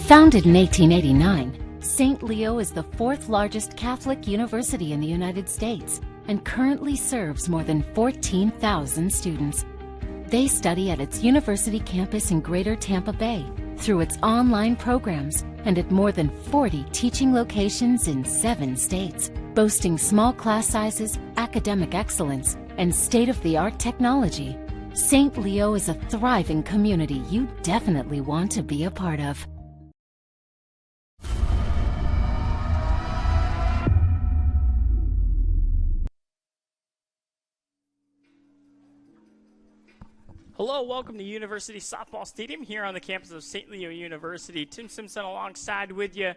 Founded in 1889, St. Leo is the fourth largest Catholic university in the United States and currently serves more than 14,000 students. They study at its university campus in Greater Tampa Bay, through its online programs, and at more than 40 teaching locations in 7 states, boasting small class sizes, academic excellence, and state-of-the-art technology. St. Leo is a thriving community you definitely want to be a part of. Hello, welcome to University Softball Stadium here on the campus of St. Leo University. Tim Simpson alongside with you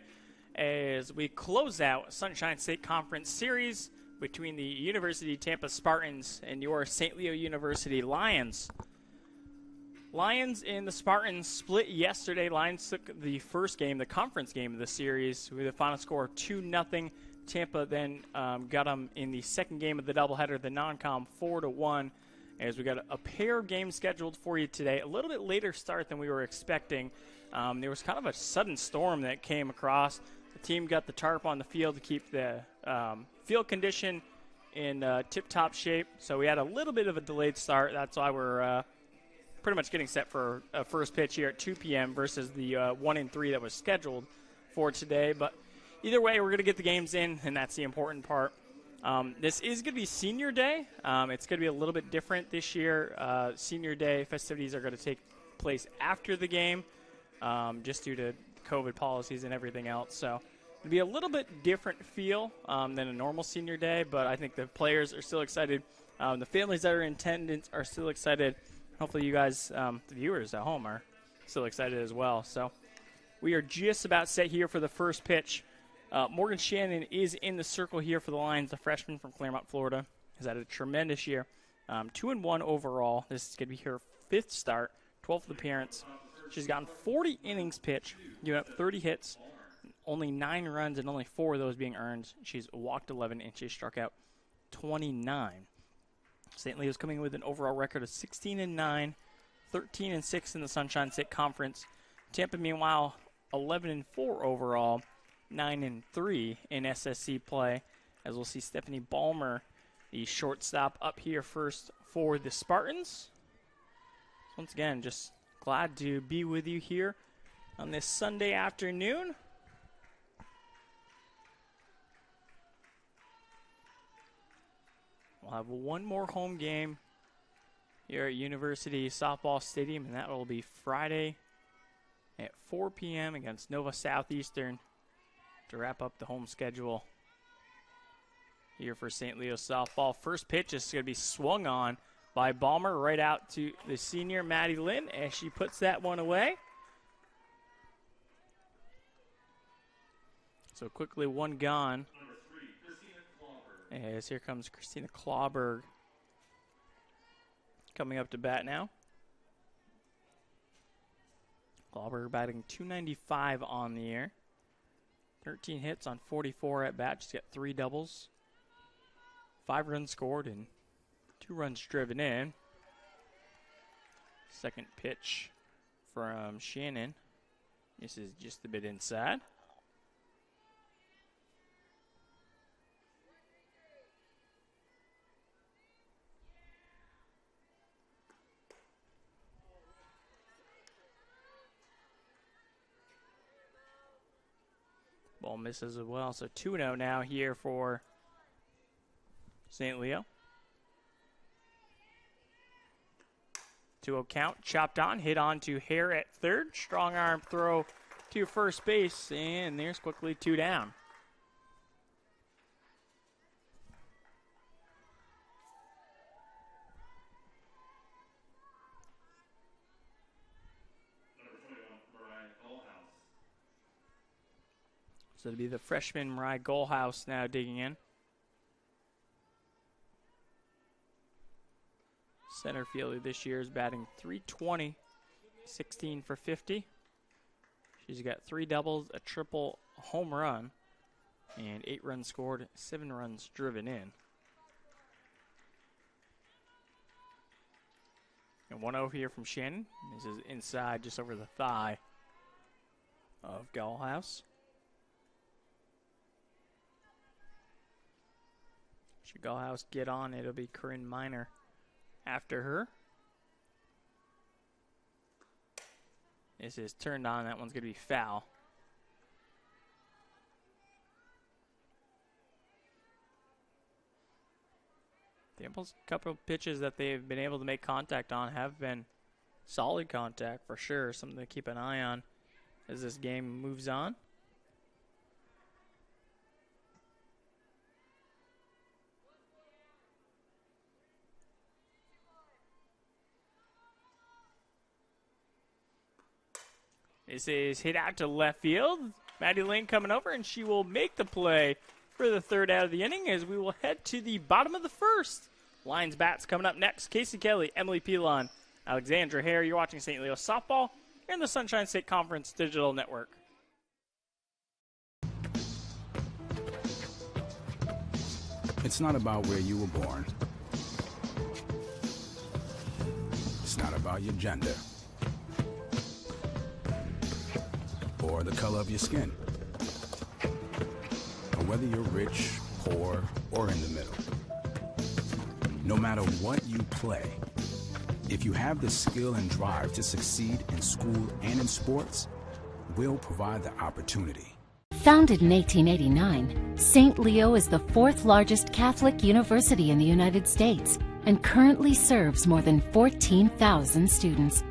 as we close out Sunshine State Conference Series between the University Tampa Spartans and your St. Leo University Lions. Lions and the Spartans split yesterday. Lions took the first game, the conference game of the series, with a final score of 2-0. Tampa then got them in the second game of the doubleheader, the non-com, 4-1. As we got a pair of games scheduled for you today. A little bit later start than we were expecting. There was kind of a sudden storm that came across. The team got the tarp on the field to keep the field condition in tip-top shape. So we had a little bit of a delayed start. That's why we're pretty much getting set for a first pitch here at 2 p.m. versus the 1 and 3 that was scheduled for today. But either way, we're going to get the games in, and that's the important part. This is going to be Senior Day. It's going to be a little bit different this year. Senior Day festivities are going to take place after the game, just due to COVID policies and everything else. So it'll be a little bit different feel than a normal Senior Day, but I think the players are still excited. The families that are in attendance are still excited. Hopefully you guys, the viewers at home, are still excited as well. So we are just about set here for the first pitch. Morgan Shannon is in the circle here for the Lions. The freshman from Claremont, Florida, has had a tremendous year. 2-1 overall. This is going to be her 5th start, 12th appearance. She's gotten 40 innings pitched, giving up 30 hits, only 9 runs, and only 4 of those being earned. She's walked 11, and she's struck out 29. St. Leo's coming in with an overall record of 16-9, 13-6 in the Sunshine State Conference. Tampa, meanwhile, 11-4 overall. 9-3 in SSC play, as we'll see Stephanie Ballmer, the shortstop, up here first for the Spartans. Once again, just glad to be with you here on this Sunday afternoon. We'll have one more home game here at University Softball Stadium, and that will be Friday at 4 p.m. against Nova Southeastern, to wrap up the home schedule here for St. Leo softball. First pitch is going to be swung on by Ballmer right out to the senior Maddie Lynn as she puts that one away. So quickly one gone. As here comes Christina Clawberg coming up to bat now. Clawberg batting .295 on the year. 13 hits on 44 at bat. She's got 3 doubles, 5 runs scored, and 2 runs driven in. Second pitch from Shannon. This is just a bit inside. Ball misses as well, so 2-0 now here for St. Leo. 2-0 count, chopped on, hit on to Hare at third. Strong arm throw to first base, and there's quickly 2 down. So it'll be the freshman Mariah Goalhouse now digging in. Center fielder this year is batting .320, 16 for 50. She's got 3 doubles, a triple, a home run, and 8 runs scored, 7 runs driven in. And 1-0 here from Shannon. This is inside, just over the thigh. of Gallhouse. Should Gallhouse get on, it'll be Corinne Miner after her. This is turned on. That one's going to be foul. Tampa's couple of pitches that they've been able to make contact on have been solid contact for sure. Something to keep an eye on as this game moves on. This is hit out to left field. Maddie Lane coming over, and she will make the play for the third out of the inning as we will head to the bottom of the first. Lions bats coming up next. Casey Kelly, Emily Pilon, Alexandra Hare. You're watching St. Leo Softball here in the Sunshine State Conference Digital Network. It's not about where you were born. It's not about your gender or the color of your skin, or whether you're rich, poor, or in the middle. No matter what you play, if you have the skill and drive to succeed in school and in sports, we'll provide the opportunity. Founded in 1889, St. Leo is the fourth largest Catholic university in the United States and currently serves more than 14,000 students.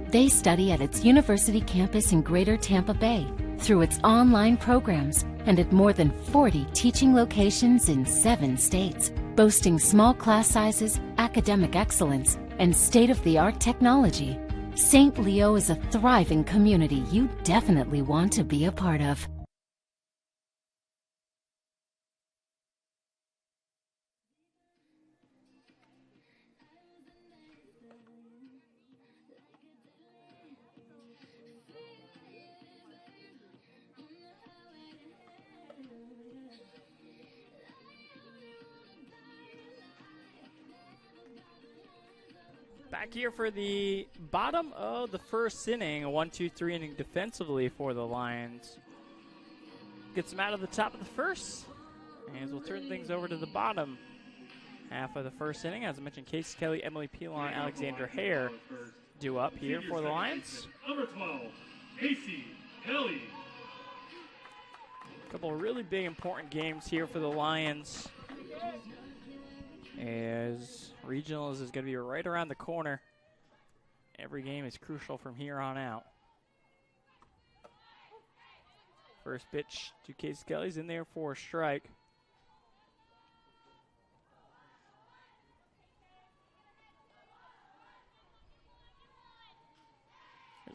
They study at its university campus in Greater Tampa Bay, through its online programs, and at more than 40 teaching locations in 7 states, boasting small class sizes, academic excellence, and state-of-the-art technology. St. Leo is a thriving community you definitely want to be a part of. Back here for the bottom of the first inning, a 1-2-3 inning defensively for the Lions. Gets them out of the top of the first, and we'll turn things over to the bottom half of the first inning. As I mentioned, Casey Kelly, Emily Pilon, Alexandra Hare due up here for the Lions. Number 12, Casey Kelly. A couple of really big important games here for the Lions, as regionals is going to be right around the corner. Every game is crucial from here on out. First pitch to Casey Kelly's in there for a strike.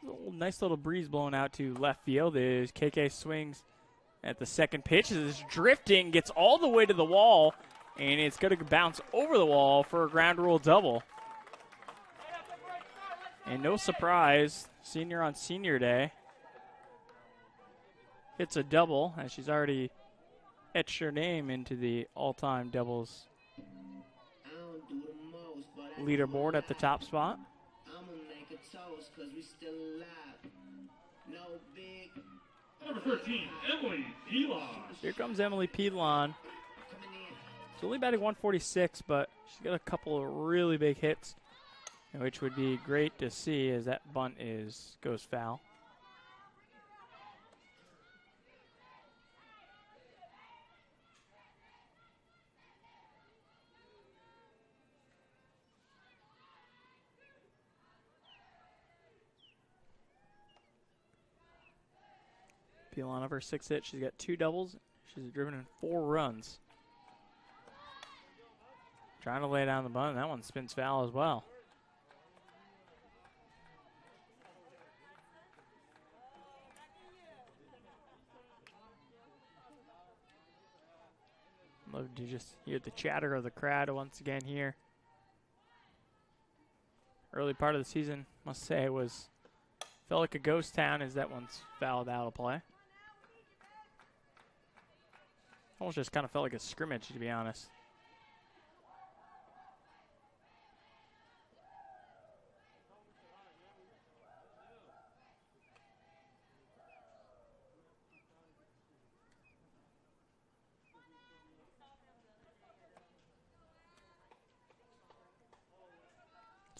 There's a nice little breeze blowing out to left field as KK swings at the second pitch. Is drifting, gets all the way to the wall, and it's going to bounce over the wall for a ground rule double. And no surprise, senior on senior day hits a double, as she's already etched her name into the all-time doubles leaderboard at the top spot. Number 13, Emily Pilon. Here comes Emily Pilon. She's only batting 146, but she's got a couple of really big hits, which would be great to see as that bunt goes foul. Pilon of her 6 hits. She's got 2 doubles. She's driven in 4 runs. Trying to lay down the bunt. That one spins foul as well. Love to just hear the chatter of the crowd once again here. Early part of the season, must say, felt like a ghost town as that one's fouled out of play. Almost just kind of felt like a scrimmage, to be honest.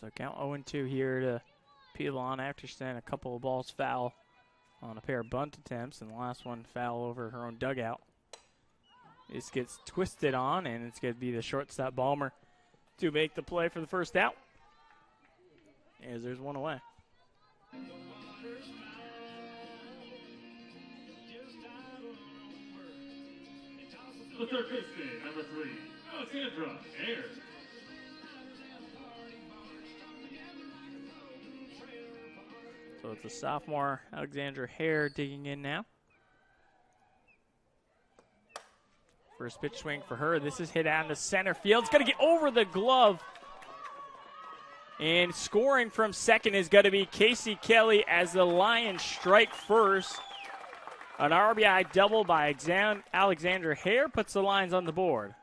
So count 0-2 here to peel on after sending a couple of balls foul on a pair of bunt attempts, and the last one foul over her own dugout. This gets twisted on, and it's going to be the shortstop Balmer to make the play for the first out. As there's one away. The third baseman, number 3, Alexandra Hare. So it's a sophomore, Alexandra Hare, digging in now. First pitch swing for her. This is hit out into center field. It's going to get over the glove. And scoring from second is going to be Casey Kelly as the Lions strike first. An RBI double by Alexandra Hare puts the Lions on the board.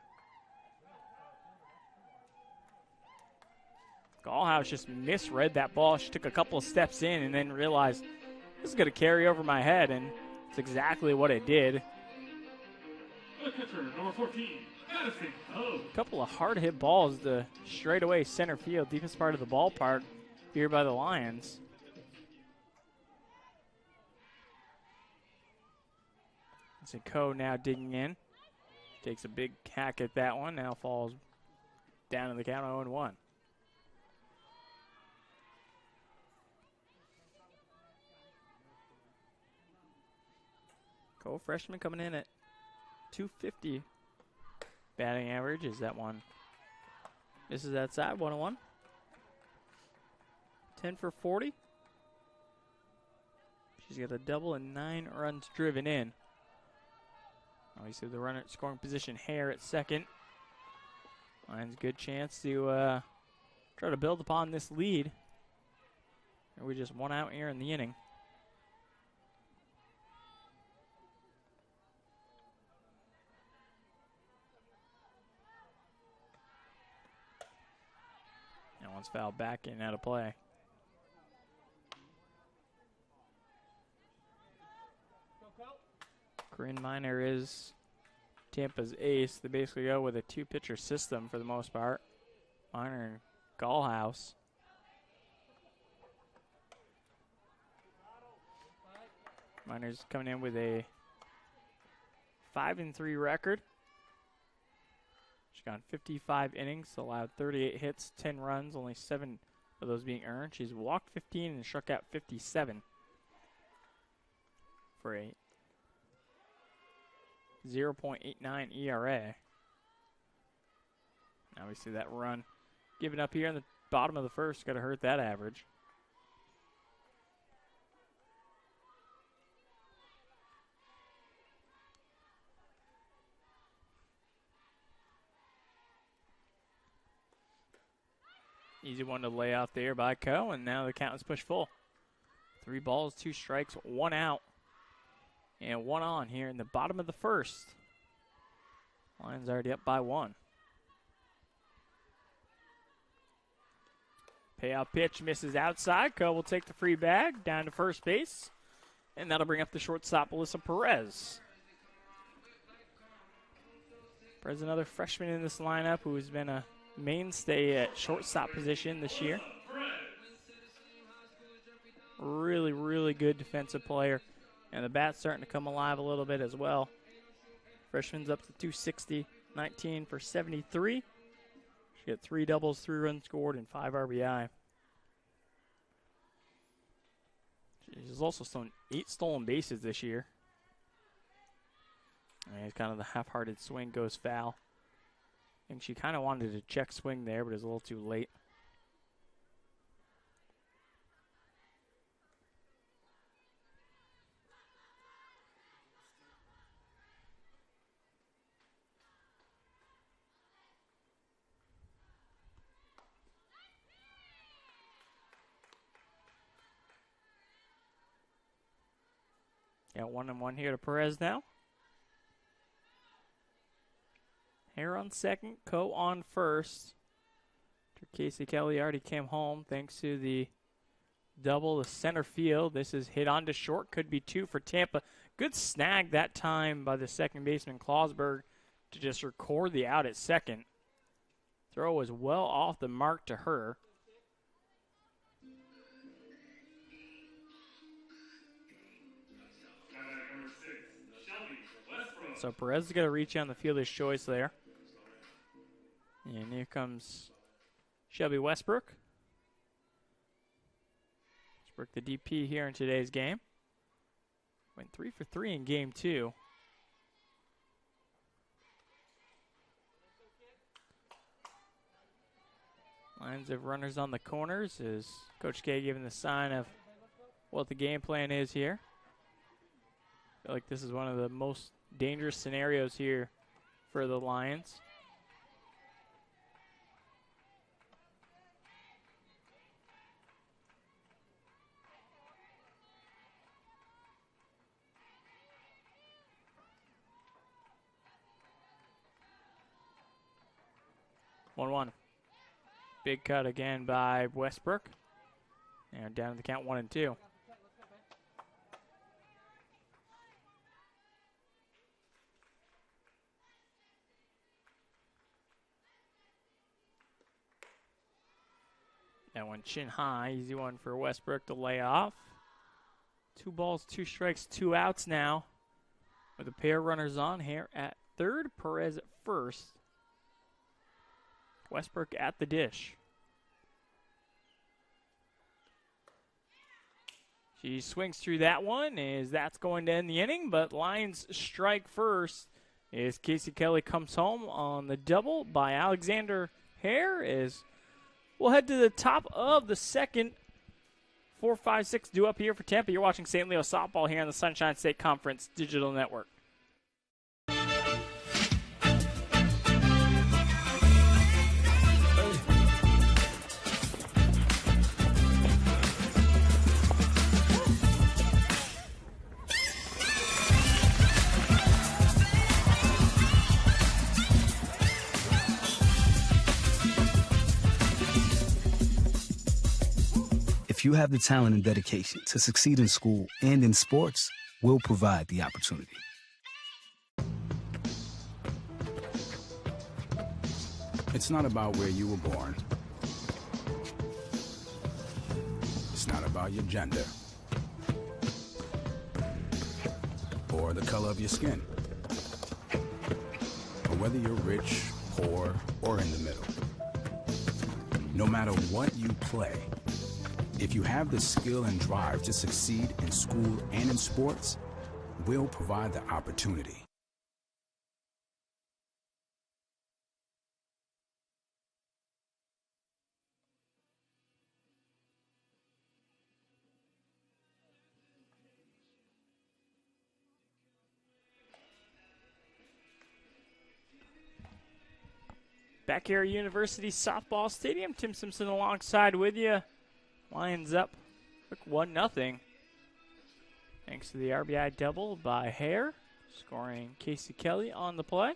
Gallhouse just misread that ball. She took a couple of steps in and then realized this is going to carry over my head, and it's exactly what it did. The catcher, number 14, Madison Poe. A couple of hard-hit balls to straightaway center field, deepest part of the ballpark here by the Lions. So Coe now digging in. Takes a big hack at that one. Now falls down to the count 0-1. Coe, freshman, coming in at .250 batting average. Is that one? This is outside, 1-1. 10 for 40. She's got a double and 9 runs driven in. Obviously, the runner at scoring position, Hare at second. Lions good chance to try to build upon this lead. And we just one out here in the inning. That one's fouled back and out of play. Corinne Miner is Tampa's ace. They basically go with a two-pitcher system for the most part. Miner and Gallhouse. Miner's coming in with a 5-3 record. She's gone 55 innings, allowed 38 hits, 10 runs, only 7 of those being earned. She's walked 15 and struck out 57 for a 0.89 ERA. Obviously that run given up here in the bottom of the first got to hurt that average. Easy one to lay out there by Coe, and now the count is pushed full. 3 balls, 2 strikes, 1 out. And 1 on here in the bottom of the first. Lions already up by 1. Payout pitch misses outside. Coe will take the free bag down to first base. And that'll bring up the shortstop, Alyssa Perez. Perez, another freshman in this lineup who has been a mainstay at shortstop position this year. Really, really good defensive player. And the bat's starting to come alive a little bit as well. Freshman's up to 260, 19 for 73. She got 3 doubles, 3 runs scored, and 5 RBI. She's also stolen 8 stolen bases this year. And kind of the half-hearted swing goes foul. I think she kind of wanted to check swing there, but it was a little too late. Got 1-1 here to Perez now. Hare on second, Coe on first. Casey Kelly already came home thanks to the double to center field. This is hit on to short, could be 2 for Tampa. Good snag that time by the second baseman Clausberg to just record the out at second. Throw was well off the mark to her. So Perez is going to reach on the fielder's choice there. And here comes Shelby Westbrook. Westbrook, the DP here in today's game. Went 3 for 3 in game 2. Lions have runners on the corners as Coach K giving the sign of what the game plan is here. I feel like this is one of the most dangerous scenarios here for the Lions. One. Big cut again by Westbrook. And down to the count 1-2. That one chin high. Easy one for Westbrook to lay off. 2 balls, 2 strikes, 2 outs now. With a pair of runners on here at third, Perez at first. Westbrook at the dish. She swings through that one as that's going to end the inning, but Lions strike first as Casey Kelly comes home on the double by Alexander Hare. As we'll head to the top of the second. 4, 5, 6 due up here for Tampa. You're watching St. Leo softball here on the Sunshine State Conference Digital Network. If you have the talent and dedication to succeed in school and in sports, we'll provide the opportunity. It's not about where you were born. It's not about your gender or the color of your skin, or whether you're rich, poor, or in the middle. No matter what you play, if you have the skill and drive to succeed in school and in sports, we'll provide the opportunity. Back here at University Softball Stadium, Tim Simpson alongside with you. Lions up, quick 1-0. Thanks to the RBI double by Hare, scoring Casey Kelly on the play.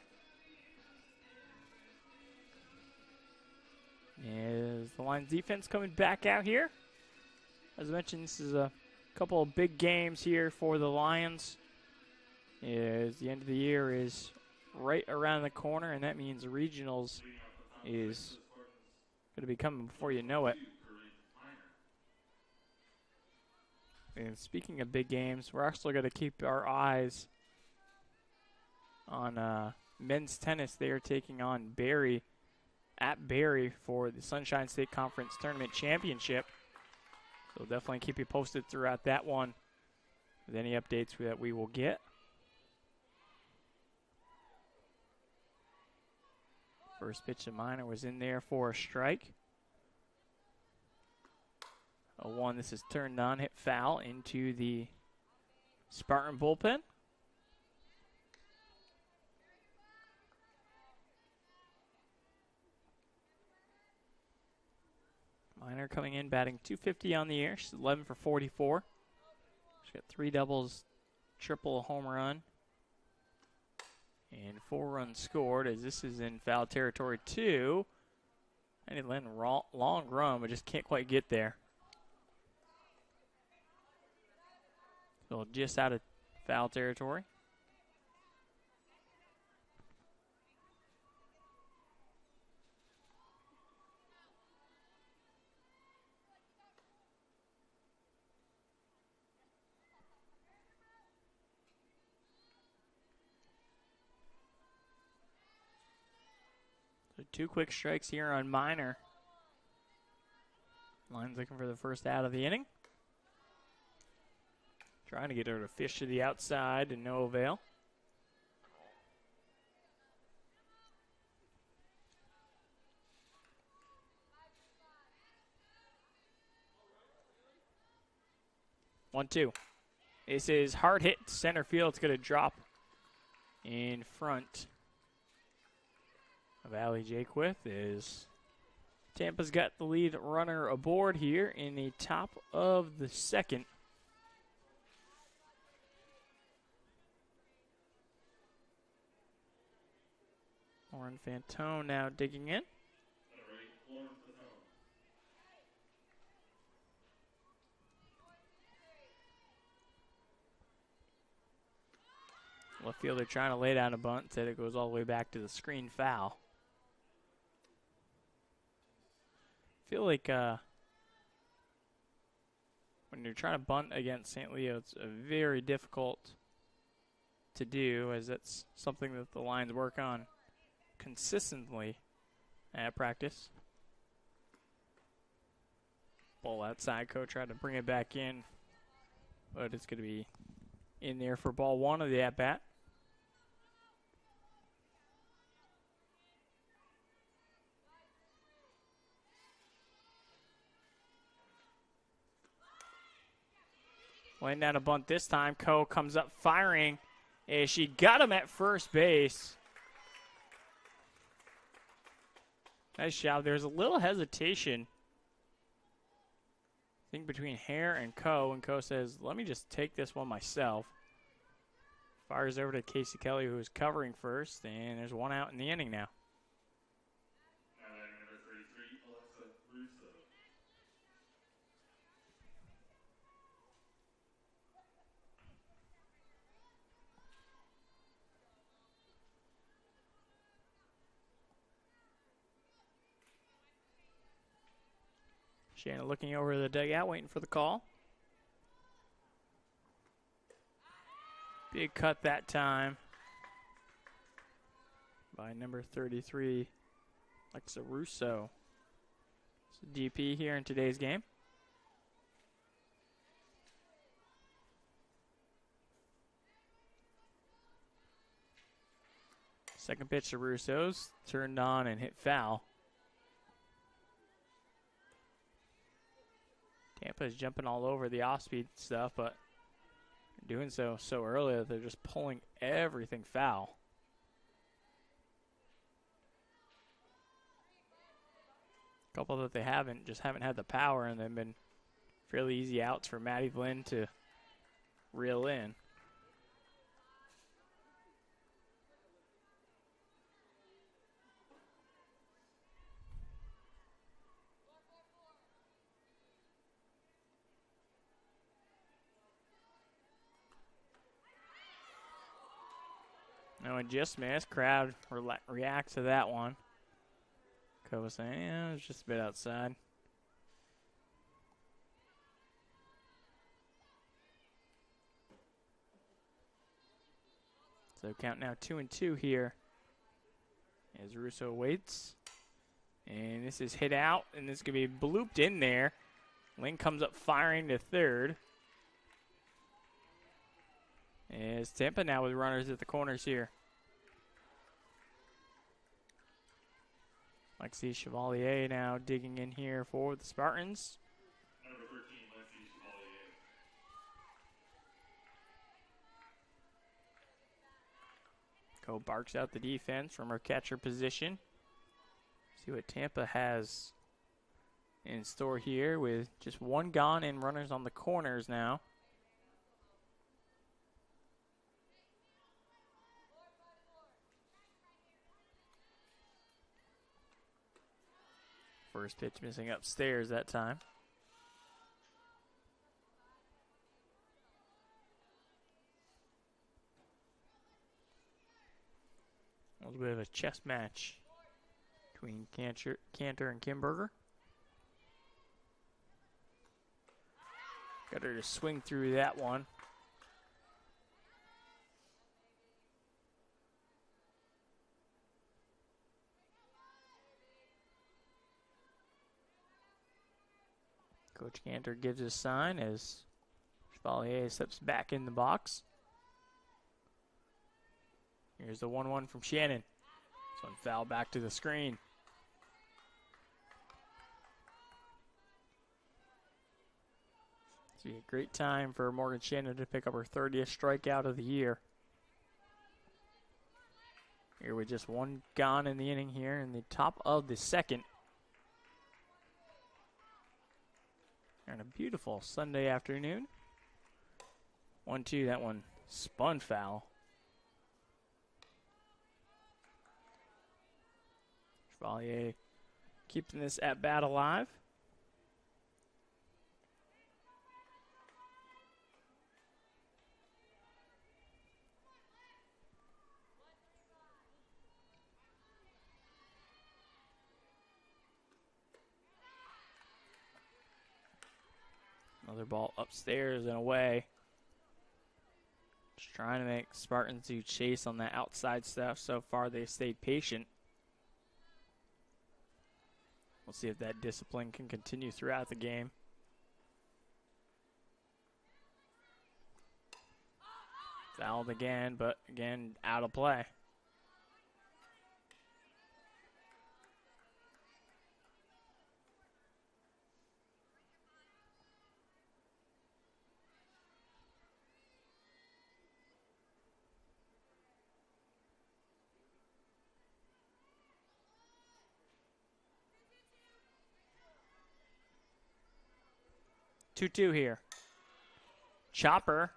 Is the Lions defense coming back out here? As I mentioned, this is a couple of big games here for the Lions. As the end of the year is right around the corner, and that means regionals is going to be coming before you know it. And speaking of big games, we're actually going to keep our eyes on men's tennis. They are taking on Barry at Barry for the Sunshine State Conference Tournament Championship. So definitely keep you posted throughout that one with any updates that we will get. First pitch to Minor was in there for a strike. 0-1, this is turned on, hit foul into the Spartan bullpen. Minor coming in, batting .250 on the year. She's 11 for 44. She's got 3 doubles, triple, a home run, and 4 runs scored as this is in foul territory 2. I need to land a long run, but just can't quite get there. So just out of foul territory. So 2 quick strikes here on Minor. Line's looking for the first out of the inning. Trying to get her to fish to the outside and no avail. One, two. This is hard hit center field. It's going to drop in front of Allie Jaquith. Is Tampa's got the lead runner aboard here in the top of the second. Lauren Fantone now digging in. Left fielder trying to lay down a bunt. Said it goes all the way back to the screen foul. Feel like when you're trying to bunt against St. Leo, it's very difficult to do, as that's something that the Lions work on consistently at practice. Ball outside. Coach tried to bring it back in, but it's going to be in there for ball one of the at-bat. Laying down a bunt this time. Coe comes up firing. And she got him at first base. Nice job. There's a little hesitation, I think, between Hare and Coe. And Coe says, let me just take this one myself. Fires over to Casey Kelly, who is covering first. And there's one out in the inning now. Number 33, Alexis Russo. Shanna looking over the dugout, waiting for the call. Big cut that time by number 33, Alexa Russo. It's a DP here in today's game. Second pitch to Russo's, turned on and hit foul. Tampa is jumping all over the off-speed stuff, but doing so early that they're just pulling everything foul. A couple that they haven't had the power, and they've been fairly easy outs for Maddie Flynn to reel in. No, and just missed. Crowd reacts to that one. Coe was saying, yeah, it was just a bit outside. So count now 2-2 here as Russo waits. And this is hit out, and this is going to be blooped in there. Lynn comes up firing to third. As Tampa now with runners at the corners here. Lexi Chevalier now digging in here for the Spartans. Number 13, Alexis Magnet. Coe barks out the defense from her catcher position. See what Tampa has in store here with just one gone and runners on the corners now. First pitch missing upstairs that time. A little bit of a chess match between Cantor and Kimberger. Got her to swing through that one. Coach Cantor gives his sign as Chevalier steps back in the box. Here's the 1-1 from Shannon. This one foul back to the screen. It's be a great time for Morgan Shannon to pick up her 30th strikeout of the year. Here with just one gone in the inning here in the top of the second. And a beautiful Sunday afternoon. 1-2, that one spun foul. Chevalier keeping this at bat alive. Another ball upstairs and away. Just trying to make Spartans do chase on that outside stuff. So far, they've stayed patient. We'll see if that discipline can continue throughout the game. Fouled again, but again, out of play. Two here. Chopper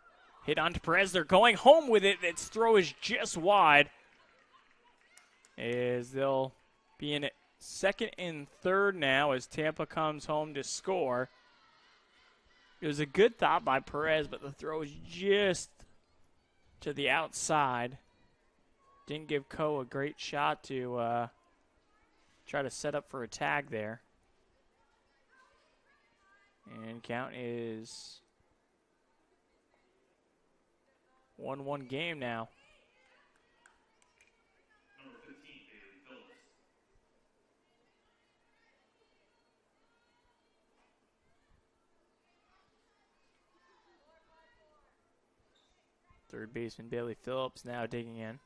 hit onto Perez. They're going home with it. Its throw is just wide. As they'll be in second and third now as Tampa comes home to score. It was a good thought by Perez, but the throw is just to the outside. Didn't give Coe a great shot to try to set up for a tag there. And count is 1-1 game now. Number 15, Avery Phillips. Third baseman Bailey Phillips now digging in.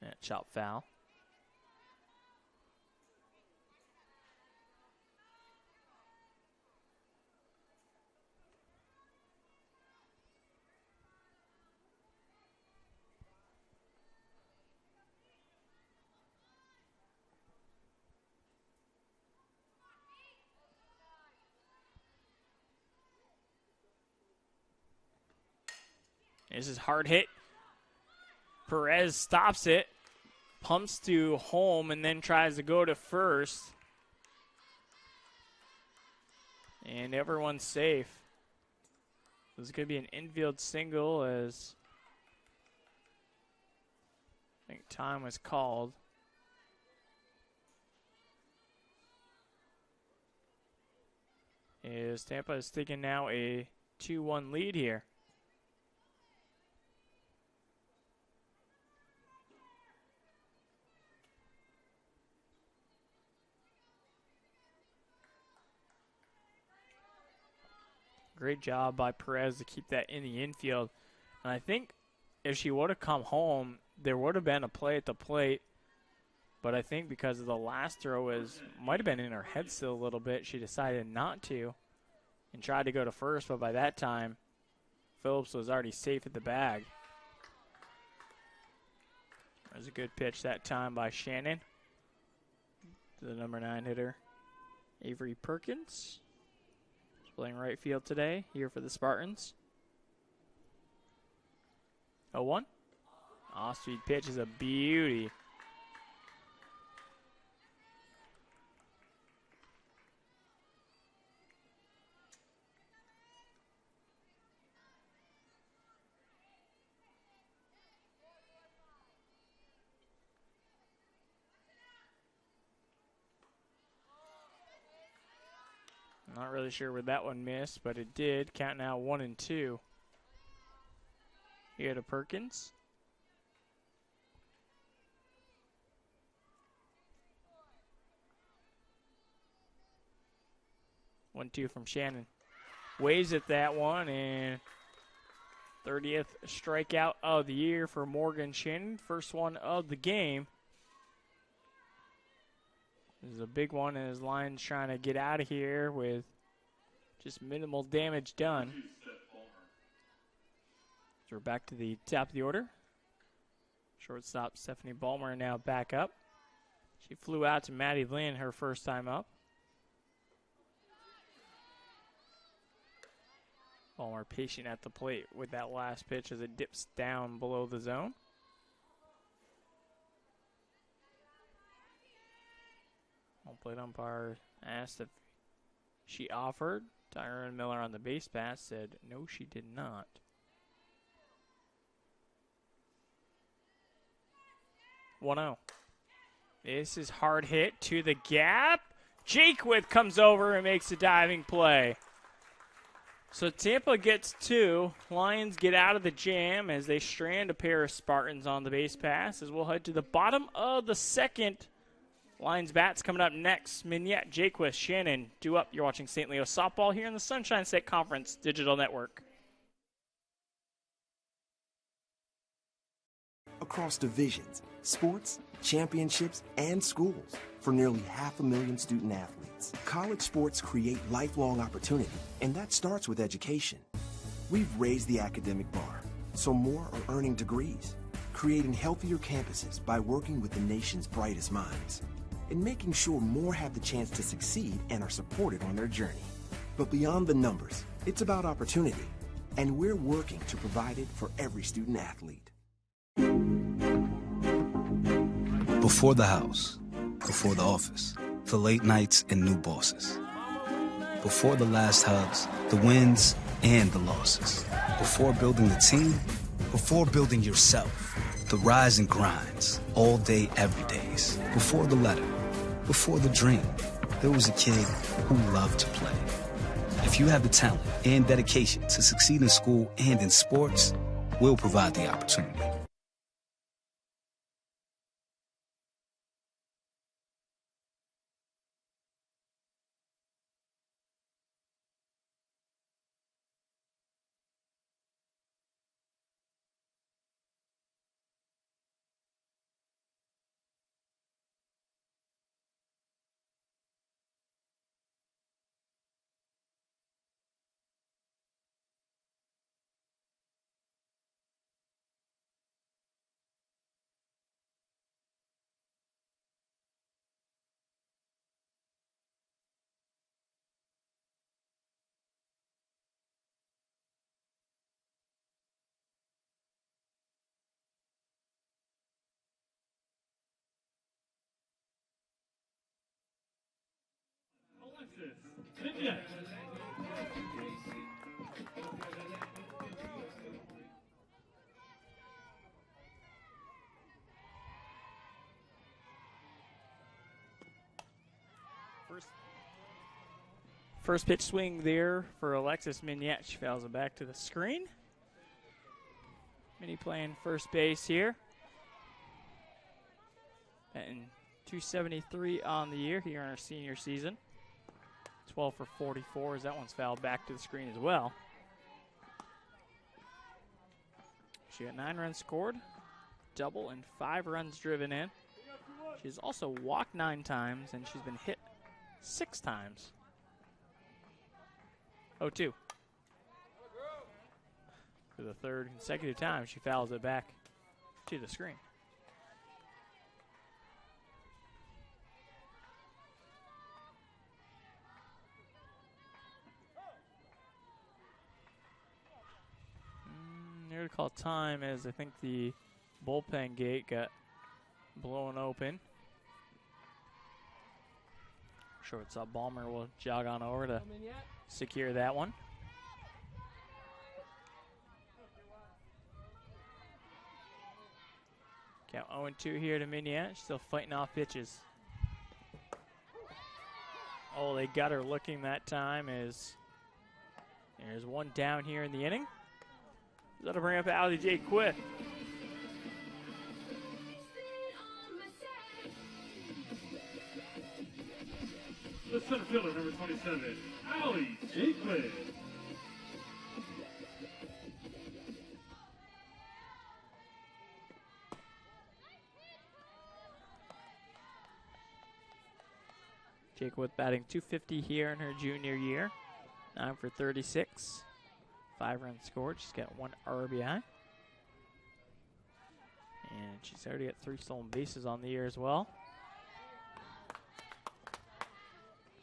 And chop foul. This is hard hit. Perez stops it, pumps to home, and then tries to go to first. And everyone's safe. This is going to be an infield single as I think time was called. As Tampa is taking now a 2-1 lead here. Great job by Perez to keep that in the infield. And I think if she would have come home, there would have been a play at the plate. But I think because of the last throw might have been in her head still a little bit, she decided not to and tried to go to first. But by that time, Phillips was already safe at the bag. That was a good pitch that time by Shannon to the number 9 hitter, Avery Perkins. Playing right field today, here for the Spartans. 0-1. Off-speed pitch is a beauty. Not really sure where that one missed, but it did. Count now 1-2. Here to Perkins. 1-2 from Shannon. Waves at that one, and 30th strikeout of the year for Morgan Shannon. First one of the game. This is a big one, and his line's trying to get out of here with just minimal damage done. So we're back to the top of the order. Shortstop Stephanie Ballmer now back up. She flew out to Maddie Lynn her first time up. Ballmer patient at the plate with that last pitch as it dips down below the zone. Home plate umpire asked if she offered. Tyron Miller on the base pass said no, she did not. 1-0. This is hard hit to the gap. Jakewith comes over and makes a diving play. So Tampa gets 2. Lions get out of the jam as they strand a pair of Spartans on the base pass. As we'll head to the bottom of the second. Lions bats coming up next. Mignette, Jakewith, Shannon, due up. You're watching St. Leo softball here in the Sunshine State Conference Digital Network. Across divisions, sports, championships, and schools for nearly 500,000 student athletes. College sports create lifelong opportunity, and that starts with education. We've raised the academic bar, so more are earning degrees, creating healthier campuses by working with the nation's brightest minds, and making sure more have the chance to succeed and are supported on their journey. But beyond the numbers, it's about opportunity, and we're working to provide it for every student athlete. Before the house, before the office, the late nights and new bosses. Before the last hubs, the wins and the losses. Before building the team, before building yourself, the rise and grinds, all day, every days. Before the letter, before the dream, there was a kid who loved to play. If you have the talent and dedication to succeed in school and in sports, we'll provide the opportunity. Alexis Magnet. First pitch swing there for Alexis Mignette. She fouls it back to the screen. Minnie playing first base here. Batting .273 on the year here in her senior season. 12 for 44 as that one's fouled back to the screen as well. She got 9 runs scored, double, and 5 runs driven in. She's also walked 9 times, and she's been hit 6 times. 0-2. For the third consecutive time, she fouls it back to the screen. Near to call time as I think the bullpen gate got blown open. Shortstop Ballmer will jog on over to secure that one. Count 0-2 here to Mignette. Still fighting off pitches. Oh, they got her looking that time as there's one down here in the inning. That'll bring up Allie Jakewith. The center fielder, number 27, Ali Jaquith. Jaquith batting .250 here in her junior year. 9 for 36. 5 runs scored. She's got 1 RBI. And she's already got 3 stolen bases on the year as well.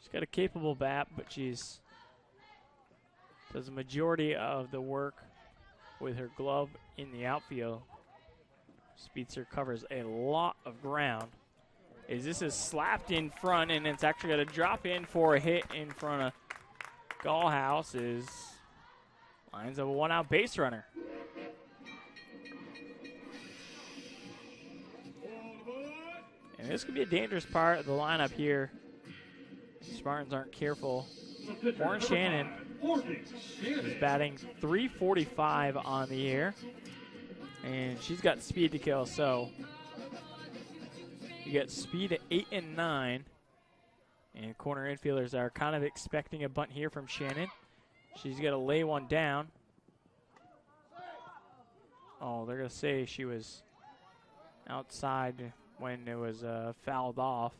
She's got a capable bat, but she's does a majority of the work with her glove in the outfield. Speedster covers a lot of ground. As this is slapped in front, and it's actually going to drop in for a hit in front of Gallhouse. Is lines of a 1-out base runner. And this could be a dangerous part of the lineup here. Spartans aren't careful. Warren Shannon is batting .345 on the year, and she's got speed to kill. So you got speed at 8 and 9, and corner infielders are kind of expecting a bunt here from Shannon. She's got to lay one down. Oh, they're going to say she was outside when it was fouled off.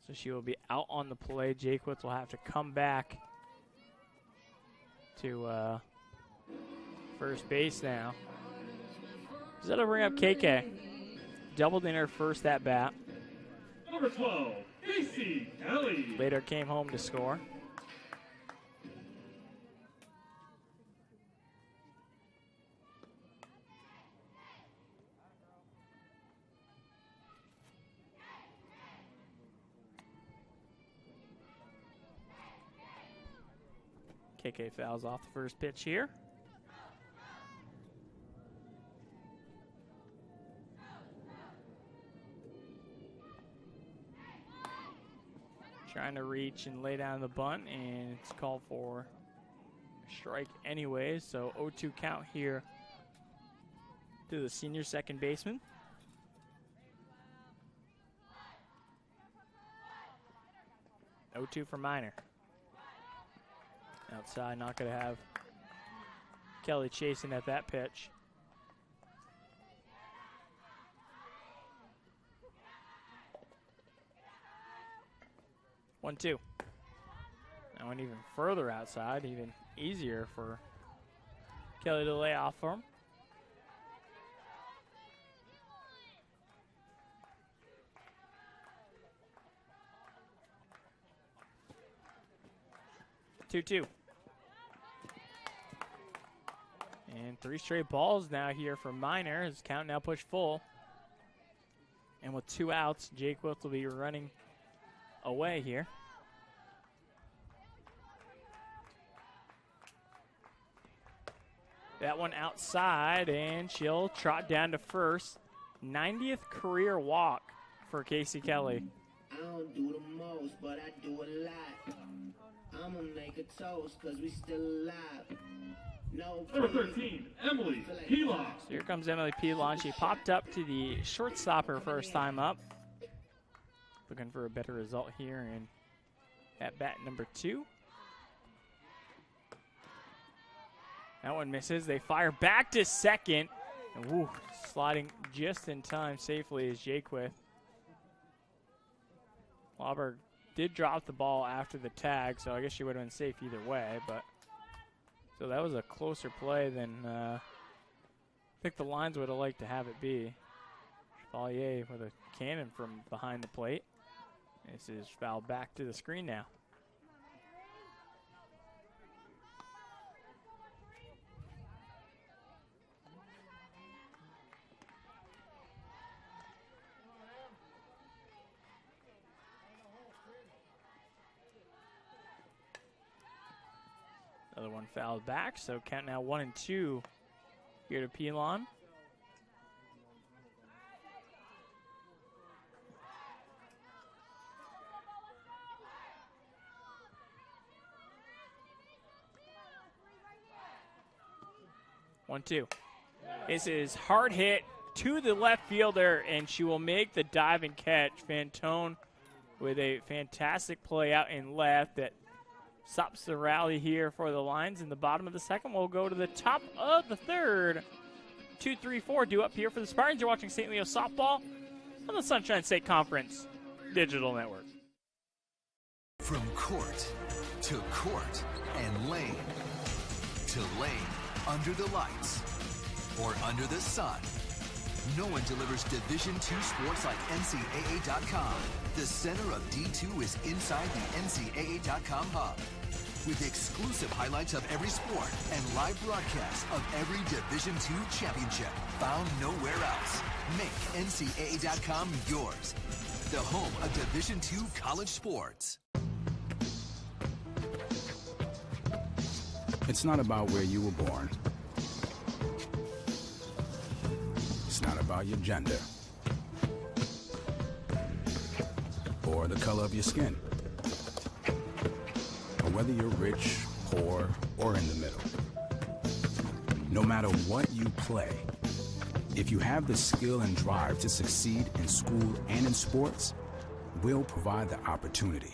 So she will be out on the play. Jaquith will have to come back to first base now. So that'll bring up KK. Doubled in her first at bat. Number 12, Casey Kelly. Later came home to score. KK fouls off the first pitch here. Trying to reach and lay down the bunt, and it's called for a strike anyways. So 0-2 count here to the senior second baseman. (0-2) for Minor. Outside, not going to have Kelly chasing at that pitch. (1-2). That went even further outside, even easier for Kelly to lay off for him. (2-2). And 3 straight balls now here for Minor. His count now pushed full. And with 2 outs, Jaquith will be running away here. That one outside, and she'll trot down to first. 90th career walk for Casey Kelly. I don't do the most, but I do a lot. I'm gonna make a toast, cause we still alive. No, Number 13, Emily Pilon. So here comes Emily Pilon. She popped up to the shortstop her first time up. Looking for a better result here in at bat number 2. That one misses. They fire back to second. And woo, sliding just in time safely is Jaquith. Lauberg did drop the ball after the tag, so I guess she would have been safe either way. But so that was a closer play than I think the lines would have liked to have it be. Chevalier with a cannon from behind the plate. This is fouled back to the screen now. Another one fouled back, so count now 1-2 here to Pilon. (1-2). This is hard hit to the left fielder, and she will make the dive and catch. Fantone with a fantastic play out in left that stops the rally here for the Lions. In the bottom of the second, we'll go to the top of the third. 2-3-4 due up here for the Spartans. You're watching St. Leo softball on the Sunshine State Conference Digital Network. From court and lane to lane, under the lights or under the sun, no one delivers Division II sports like NCAA.com. The center of D2 is inside the NCAA.com hub, with exclusive highlights of every sport and live broadcasts of every Division II championship found nowhere else. Make NCAA.com yours, the home of Division II college sports. It's not about where you were born. It's not about your gender or the color of your skin, or whether you're rich, poor, or in the middle. No matter what you play, if you have the skill and drive to succeed in school and in sports, we'll provide the opportunity.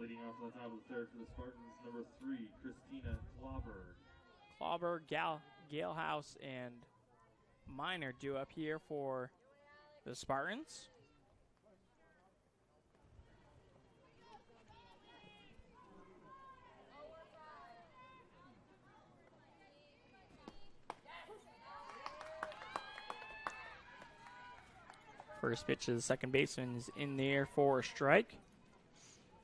Leading off on the top of the third for the Spartans, number 3, Christina Klauberg. Klauberg, Galehouse, and Miner due up here for the Spartans. First pitch to the second baseman is in there for a strike.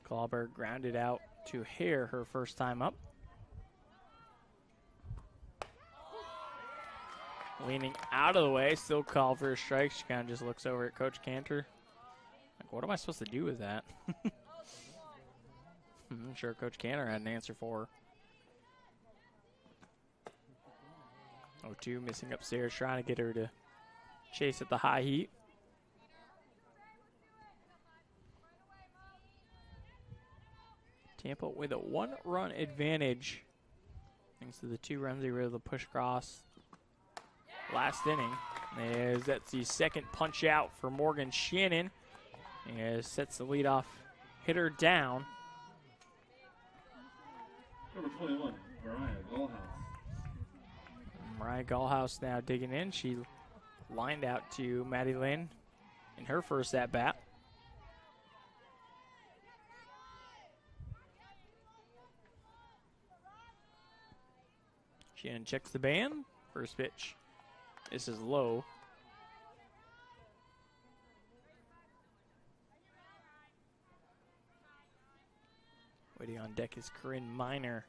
Klauberg grounded out to Hare her first time up. Leaning out of the way, still called for a strike. She kind of just looks over at Coach Cantor. Like, what am I supposed to do with that? I'm sure Coach Cantor had an answer for her. 0-2 missing upstairs, trying to get her to chase at the high heat. Tampa with a 1-run advantage thanks to the 2 runs they were able to push across last inning. As that's the second punch out for Morgan Shannon. As sets the leadoff hitter down. Number 21, Mariah Gallhouse. Mariah Gallhouse now digging in. She lined out to Maddie Lynn in her first at-bat. Shannon checks the band. First pitch. This is low. Waiting on deck is Corinne Miner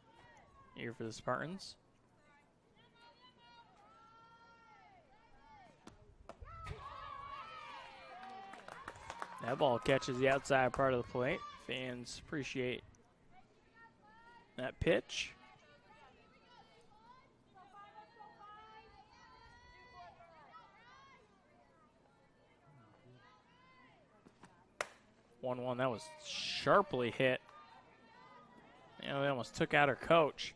here for the Spartans. That ball catches the outside part of the plate. Fans appreciate that pitch. One that was sharply hit. You know, they almost took out her coach.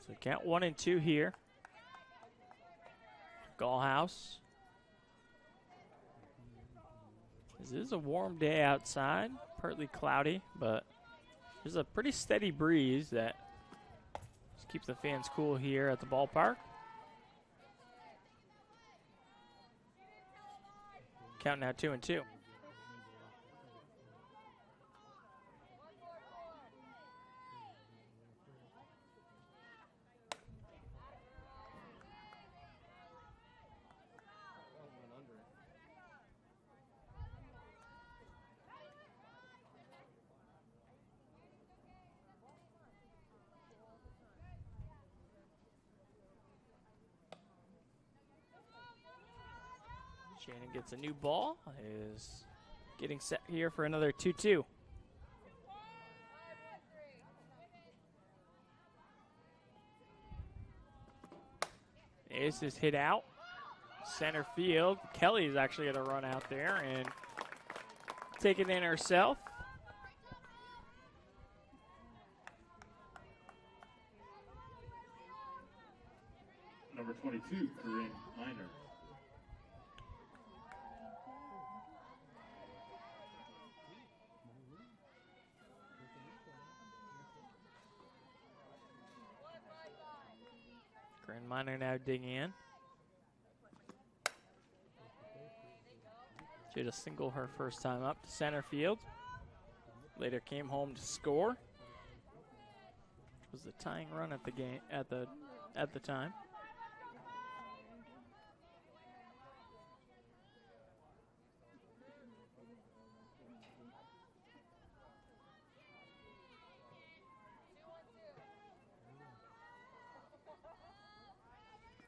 So count 1 and 2 here. Gallhouse. This is a warm day outside, partly cloudy, but there's a pretty steady breeze that just keeps the fans cool here at the ballpark. Count now 2 and 2. Shannon gets a new ball, is getting set here for another 2-2. Ace is hit out. Center field. Kelly's actually going to run out there and take it in herself. Number 22, Corinne Miner. Corinne Miner now digging in. She had a single her first time up to center field. Later came home to score. It was the tying run at the game at the time.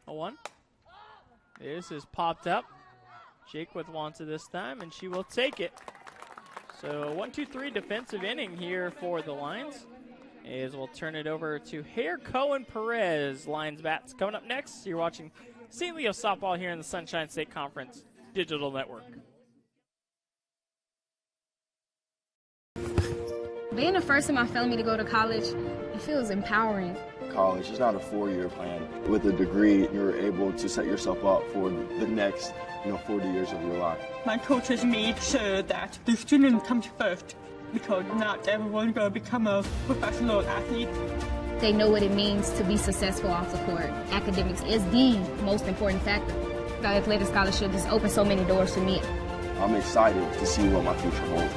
A 1. This is popped up. Jaquith wants it this time, and she will take it. So 1-2-3 defensive inning here for the Lions. As we'll turn it over to Hare, Cohen, Perez, Lions bats. Coming up next, you're watching St. Leo softball here in the Sunshine State Conference Digital Network. Being the first in my family to go to college, it feels empowering. College is not a 4-year plan. With a degree, you're able to set yourself up for the next 40 years of your life. My coaches made sure that the student comes first because not everyone's going to become a professional athlete. They know what it means to be successful off the court. Academics is the most important factor. The athletic scholarship just opened so many doors for me. I'm excited to see what my future holds.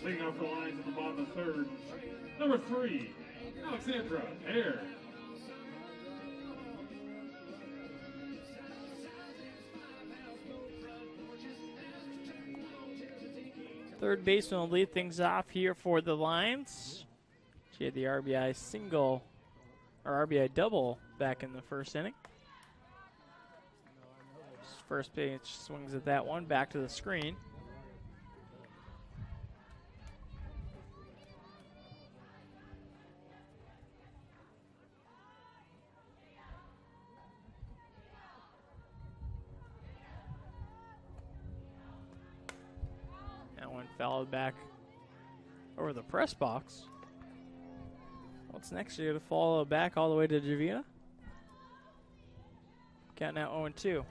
Leading off the lines at the bottom of the third, number 3, Alexandra Hare. Third baseman will lead things off here for the Lions. She had the RBI single, or RBI double back in the first inning. First pitch swings at that one, back to the screen. Followed back over the press box. What's next? You're going to follow back all the way to Javina. Count now 0-2.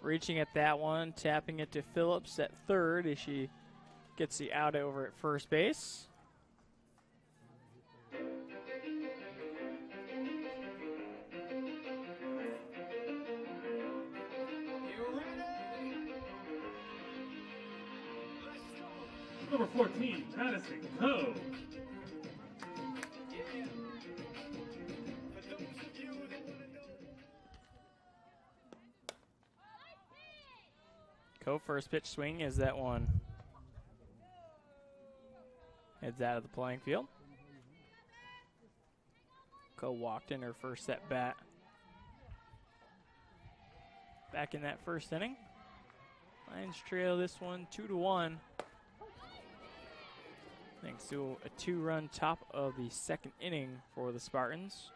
Reaching at that one, tapping it to Phillips at third as she gets the out over at first base. Number 14, Madison Coe. Coe first pitch swing is that one. Heads out of the playing field. Coe walked in her first at bat. Back in that first inning. Lions trail this one 2-1. Thanks to a 2-run top of the second inning for the Spartans.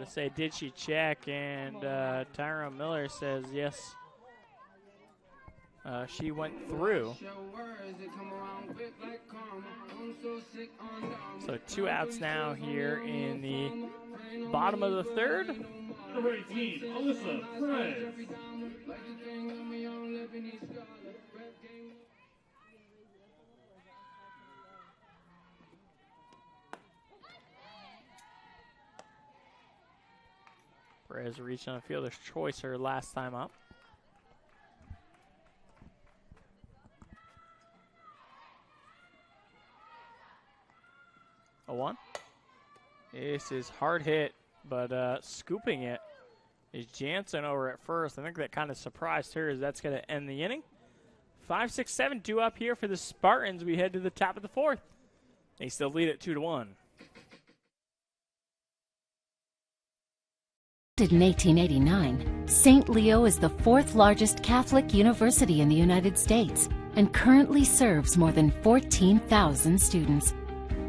to say, did she check? And Tyrone Miller says yes. She went through. So 2 outs now here in the bottom of the third. Number 18, Alyssa Perez. Perez reached on a fielder's choice her last time up. A 1. This is hard hit, but scooping it is Jansen over at first. I think that kind of surprised her as that's going to end the inning. 5, 6, 7 due up here for the Spartans. We head to the top of the 4th. They still lead at 2-1. In 1889, St. Leo is the 4th largest Catholic university in the United States and currently serves more than 14,000 students.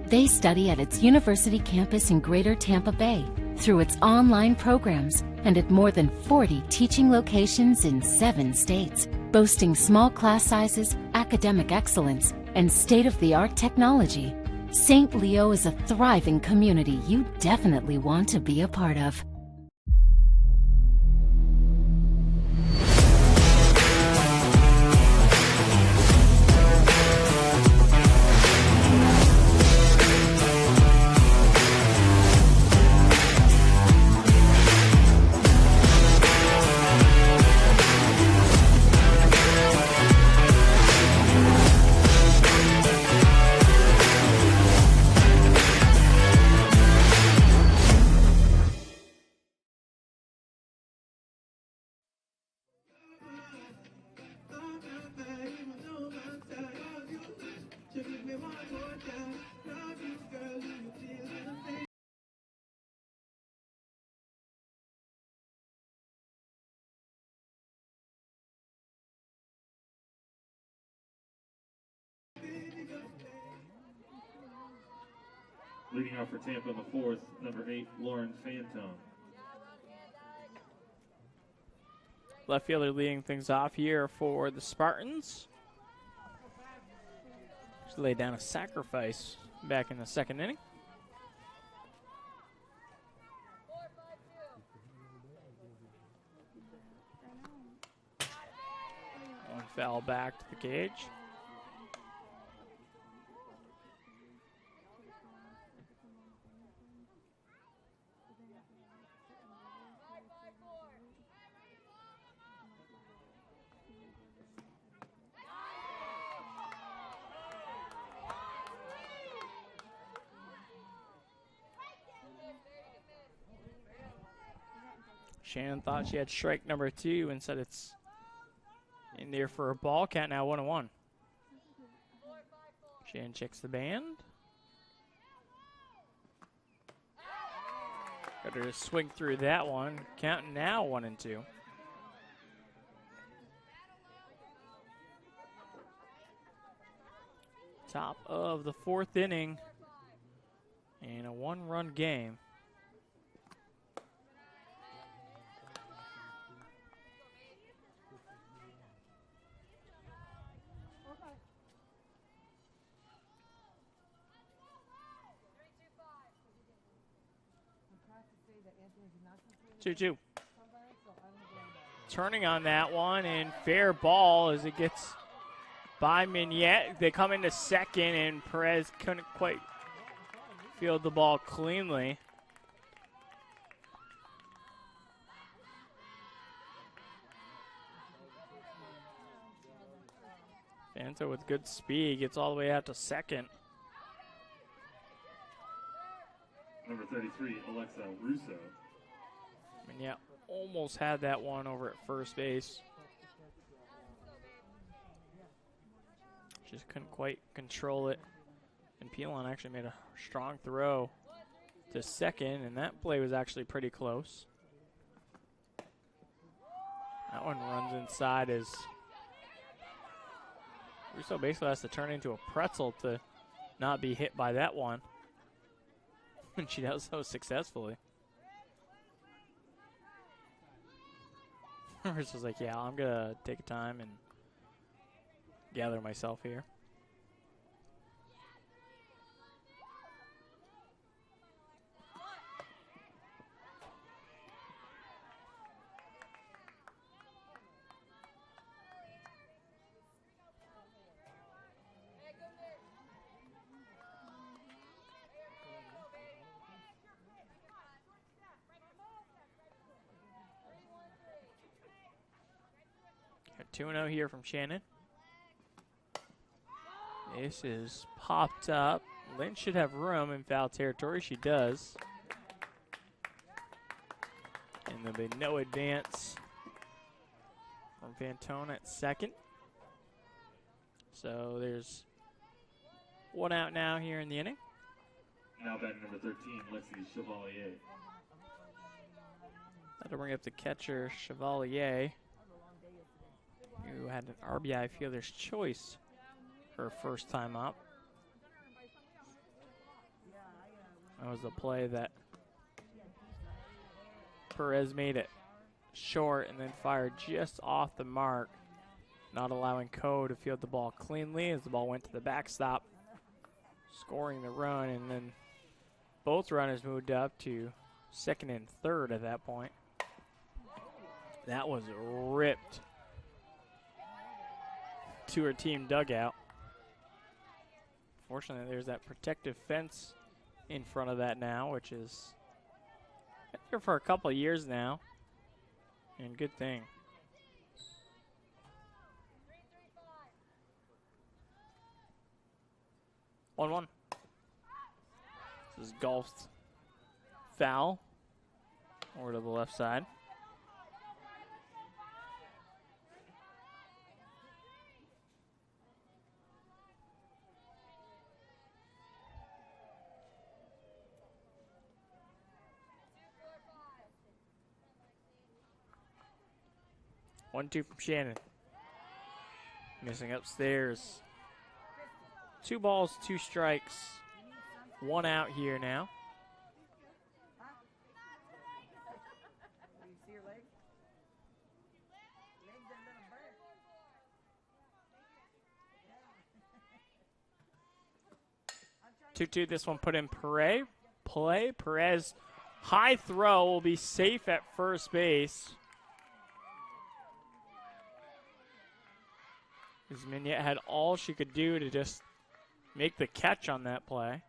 They study at its university campus in Greater Tampa Bay, through its online programs, and at more than 40 teaching locations in 7 states, boasting small class sizes, academic excellence, and state-of-the-art technology. St. Leo is a thriving community you definitely want to be a part of. Leading off for Tampa in the 4th, number 8, Lauren Phantom. Left fielder leading things off here for the Spartans. She laid down a sacrifice back in the 2nd inning. One foul back to the cage. Shannon thought she had strike number 2 and said it's in there for a ball. Count now 1-1. Shannon checks the band. Got her to swing through that one. Count now 1-2. Top of the 4th inning and a 1-run game. Two. Turning on that one, and fair ball as it gets by Mignette. They come into 2nd, and Perez couldn't quite field the ball cleanly. Fanta with good speed gets all the way out to 2nd. Number 33, Alexa Russo. Yeah, almost had that one over at first base. Just couldn't quite control it. And Pelon actually made a strong throw to 2nd, and that play was actually pretty close. That one runs inside as Russo basically has to turn into a pretzel to not be hit by that one. And she does so successfully. Russo's like, yeah, I'm going to take a time and gather myself here. Got 2-0 here from Shannon. This is popped up. Lynch should have room in foul territory. She does. And there'll be no advance from Fantone at second. So there's one out now here in the inning. Now batting number 13, Alexis Chevalier. That'll bring up the catcher, Chevalier, who had an RBI fielder's choice her first time up. That was the play that Perez made it short and then fired just off the mark, not allowing Coe to field the ball cleanly as the ball went to the backstop, scoring the run, and then both runners moved up to second and third at that point. That was ripped to her team dugout. Fortunately, there's that protective fence in front of that now, which is been here for a couple of years now, and good thing. One. This is golfed foul over to the left side. One-two from Shannon. Missing upstairs. 2 balls, 2 strikes. 1 out here now. Two. This one put in Perez. Perez, high throw, will be safe at first base. As Magnet had all she could do to just make the catch on that play.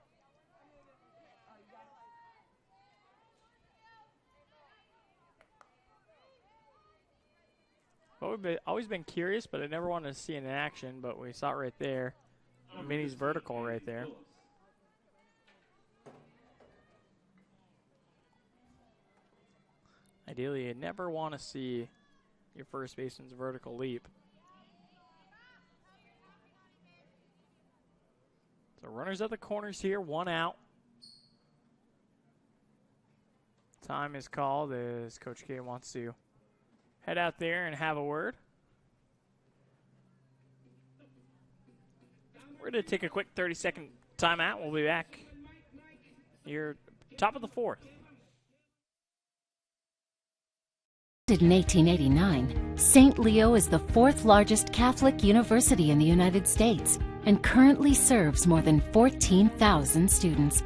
Always been curious, but I never wanted to see it in action, but we saw it right there. Minnie's vertical right there. Ideally, you never want to see your first baseman's vertical leap. So runners at the corners here, 1 out. Time is called as Coach K wants to head out there and have a word. We're going to take a quick 30-second timeout. We'll be back here, top of the 4th. In 1889, St. Leo is the 4th largest Catholic university in the United States and currently serves more than 14,000 students.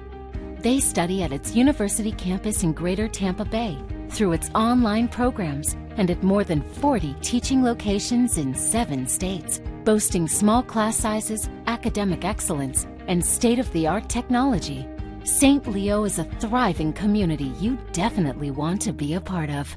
They study at its university campus in Greater Tampa Bay through its online programs and at more than 40 teaching locations in 7 states, boasting small class sizes, academic excellence, and state-of-the-art technology. St. Leo is a thriving community you definitely want to be a part of.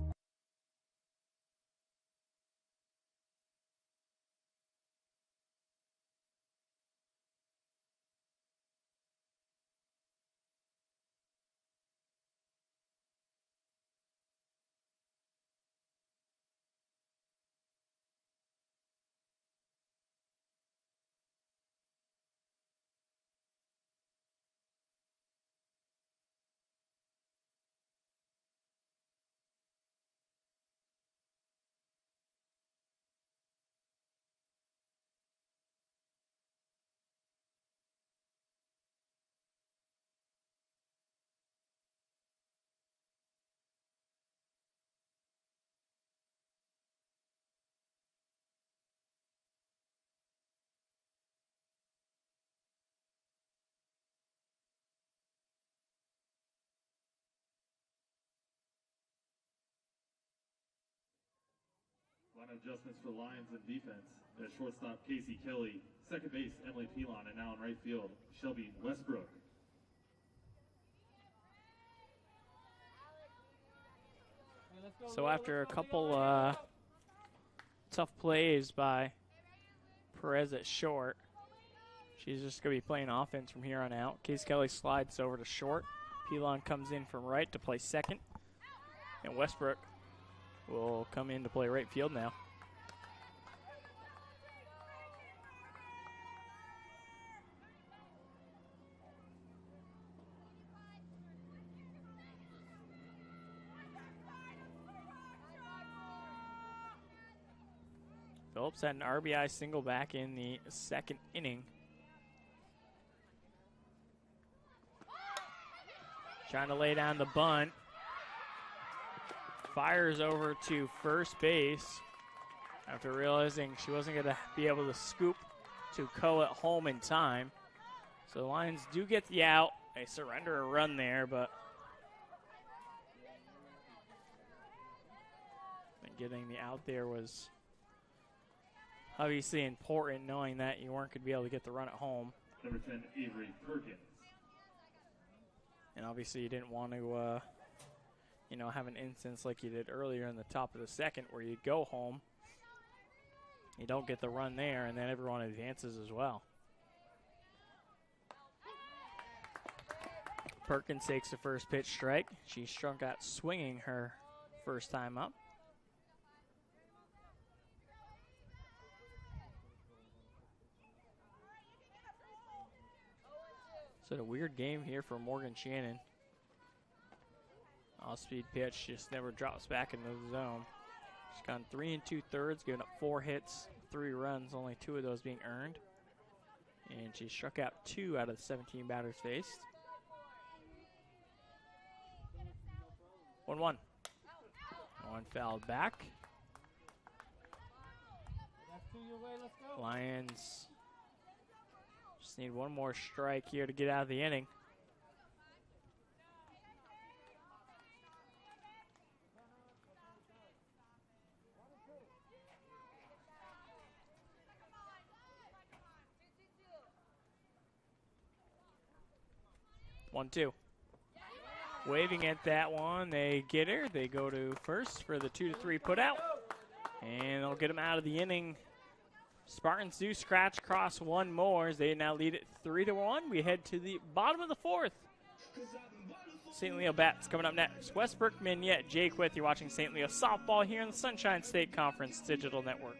Line adjustments for Lions in defense. At shortstop, Casey Kelly. Second base, Emily Pilon. And now in right field, Shelby Westbrook. So after a couple tough plays by Perez at short, she's just going to be playing offense from here on out. Casey Kelly slides over to short. Pilon comes in from right to play second. And Westbrook will come in to play right field now. Phillips had an RBI single back in the second inning. Trying to lay down the bunt. Fires over to first base after realizing she wasn't going to be able to scoop to Coe at home in time. So the Lions do get the out. They surrender a run there, but getting the out there was obviously important, knowing that you weren't going to be able to get the run at home. Number 10, Avery Perkins. And obviously you didn't want to, have an instance like you did earlier in the top of the second where you go home, you don't get the run there, and then everyone advances as well. Perkins takes the first pitch strike. She struck out swinging her first time up. So a weird game here for Morgan Shannon. Off-speed pitch just never drops back into the zone. She's gone 3 2/3, giving up 4 hits, 3 runs, only 2 of those being earned. And she struck out 2 out of the 17 batters faced. 1-1. One fouled back. Lions just need one more strike here to get out of the inning. One, two. Waving at that one. They get her. They go to first for the 2-3 put out. And they'll get them out of the inning. Spartans do scratch across one more as they now lead it 3-1. We head to the bottom of the fourth. St. Leo Bats coming up next. Westbrook, Mignette, Jake with you watching St. Leo softball here in the Sunshine State Conference Digital Network.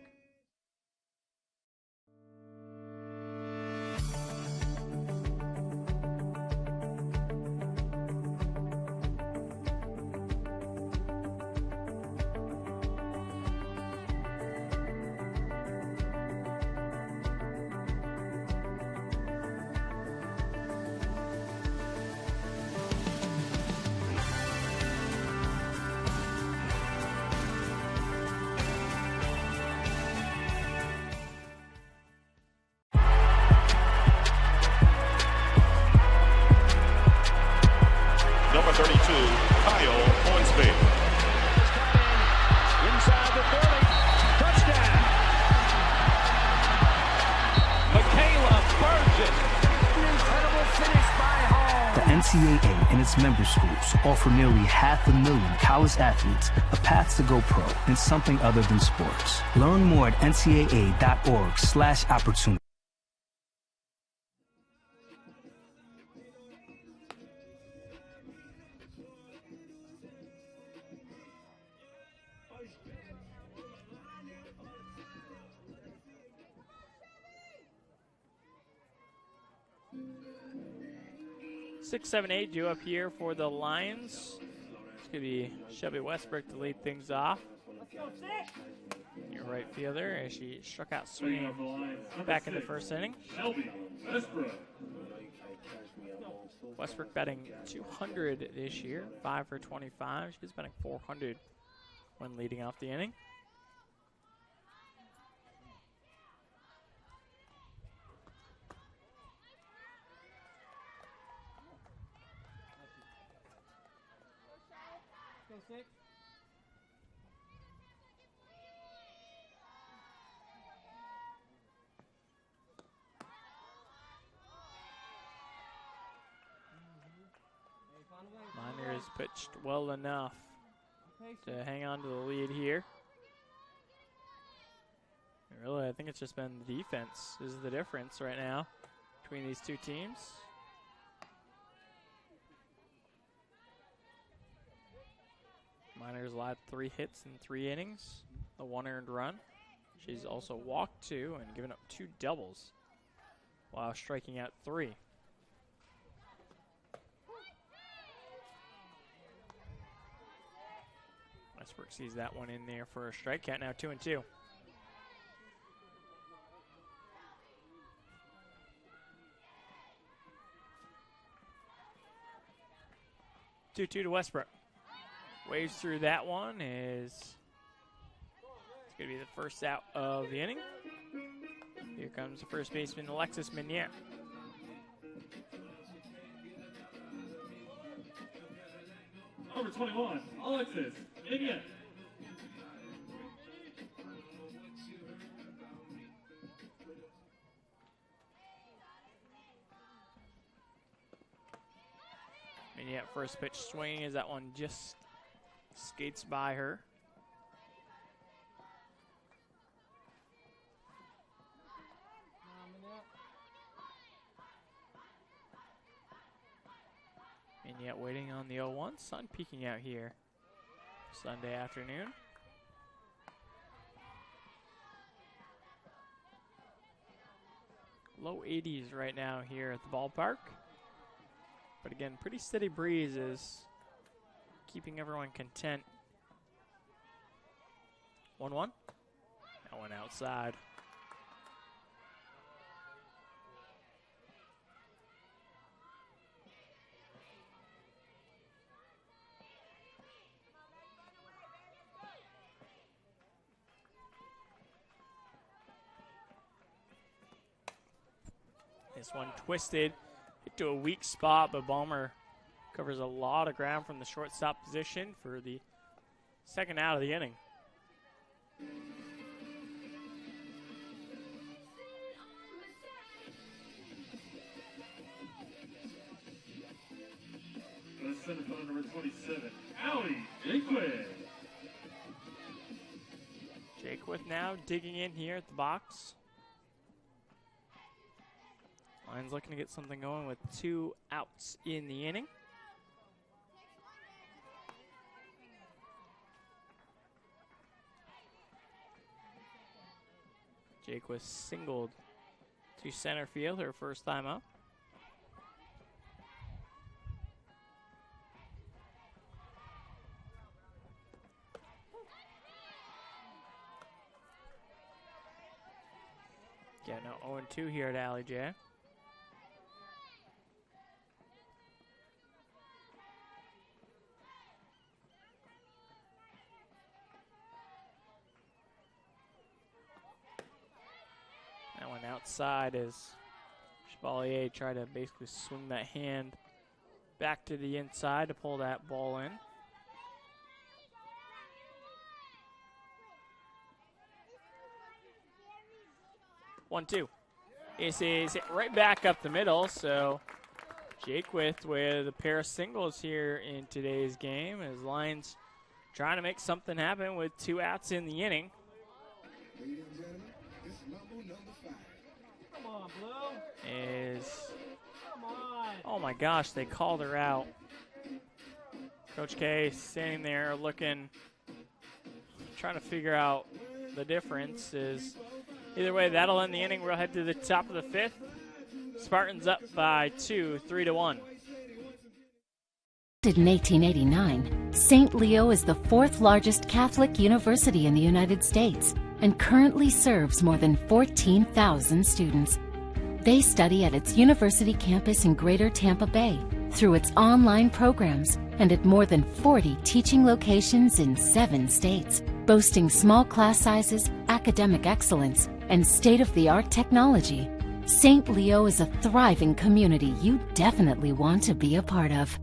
NCAA and its member schools offer nearly 500,000 college athletes a path to go pro in something other than sports. Learn more at ncaa.org/opportunity. Six, 7, 8 due up here for the Lions. It's going to be Shelby Westbrook to lead things off. Your right fielder as she struck out swinging back in the first inning. Westbrook batting 200 this year, 5 for 25. She's batting 400 when leading off the inning. Miners pitched well enough to hang on to the lead here. And really, I think it's just been the defense is the difference right now between these two teams. Miners allowed 3 hits in 3 innings, a 1 earned run. She's also walked 2 and given up 2 doubles while striking out 3. Westbrook sees that one in there for a strikeout, now 2-2. To Westbrook. Waves through that one it's going to be the first out of the inning. Here comes the first baseman, Alexis Magnet. Number 21, Alexis Magnet. Magnet first pitch swinging as that one just skates by her. And yet waiting on the 0-1. Sun peeking out here Sunday afternoon. Low 80s right now here at the ballpark. But again, pretty steady breezes, keeping everyone content. 1-1. That one outside. This one twisted, hit to a weak spot, but Balmer covers a lot of ground from the shortstop position for the second out of the inning. The center fielder, number 27, Jaquith. Jaquith now digging in here at the box. Lions looking to get something going with 2 outs in the inning. Jaquith singled to center field, her first time up. Yeah, no 0-2 here at Allie J. That one outside as Chevalier tried to basically swing that hand back to the inside to pull that ball in. One, two. This is hit right back up the middle, so Jaquith with a pair of singles here in today's game as Lions trying to make something happen with 2 outs in the inning. Ladies and gentlemen, this is Mambo number 5. Come on, Blue. Come on. Oh my gosh, they called her out. Coach K standing there looking, trying to figure out the difference. Is either way, that'll end the inning. We'll head to the top of the 5th. Spartans up by 2, 3-1. In 1889, St. Leo is the 4th largest Catholic university in the United States and currently serves more than 14,000 students. They study at its university campus in Greater Tampa Bay through its online programs and at more than 40 teaching locations in 7 states, boasting small class sizes, academic excellence, and state-of-the-art technology. St. Leo is a thriving community you definitely want to be a part of.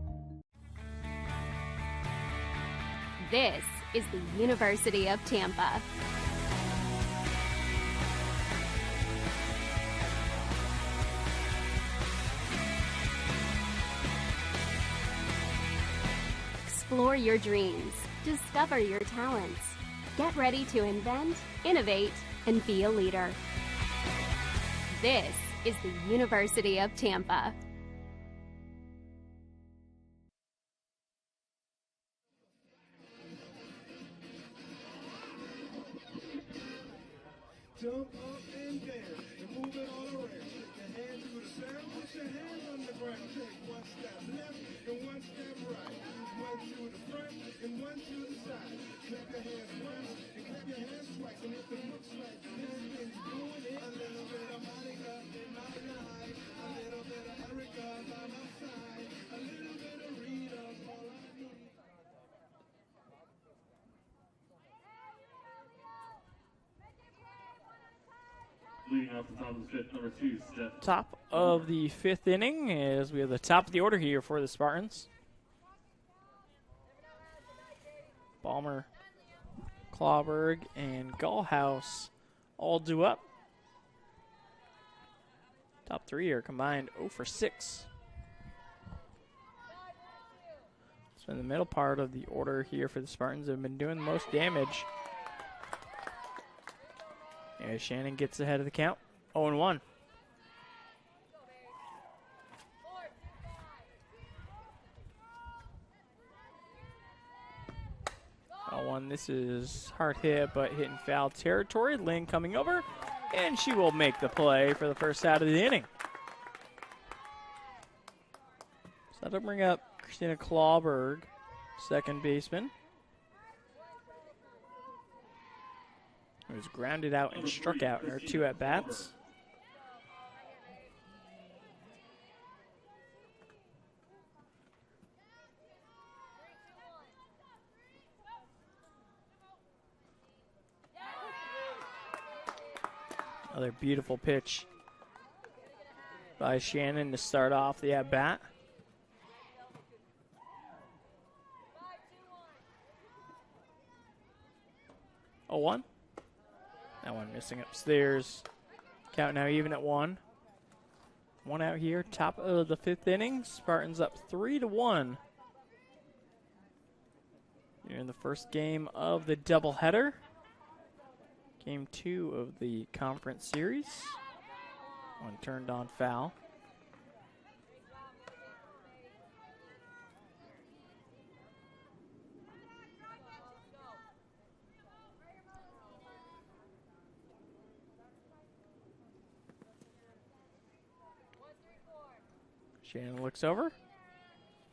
This is the University of Tampa. Explore your dreams. Discover your talents. Get ready to invent, innovate, and be a leader. This is the University of Tampa. Jump up and down and move it all around. Take your hands to the sound, put your hands on the ground. Take one step left and one step right. One to the front and one to the side. Clap your hands once and clap your hands twice. And if it looks like this thing's doing it, a little bit of Monica in my life, a little bit of Erica by my side, a little bit of Rita, all I need. Leading off the top of the fifth, number 2, Steph. Top of the fifth inning as we have the top of the order here for the Spartans. Balmer, Clawberg, and Gallhouse all due up. Top three are combined 0 for 6. So in the middle part of the order here for the Spartans have been doing the most damage. As Shannon gets ahead of the count, 0-1. This is hard hit, but hitting foul territory. Lynn coming over, and she will make the play for the first out of the inning. So that'll bring up Christina Clawberg, second baseman. Who was grounded out and struck out in her 2 at-bats. Another beautiful pitch by Shannon to start off the at-bat. Oh, 1. That one missing upstairs. Count now even at 1. 1 out here, top of the fifth inning. Spartans up 3-1. You're in the first game of the doubleheader. Game 2 of the conference series. One turned on foul. Shannon looks over.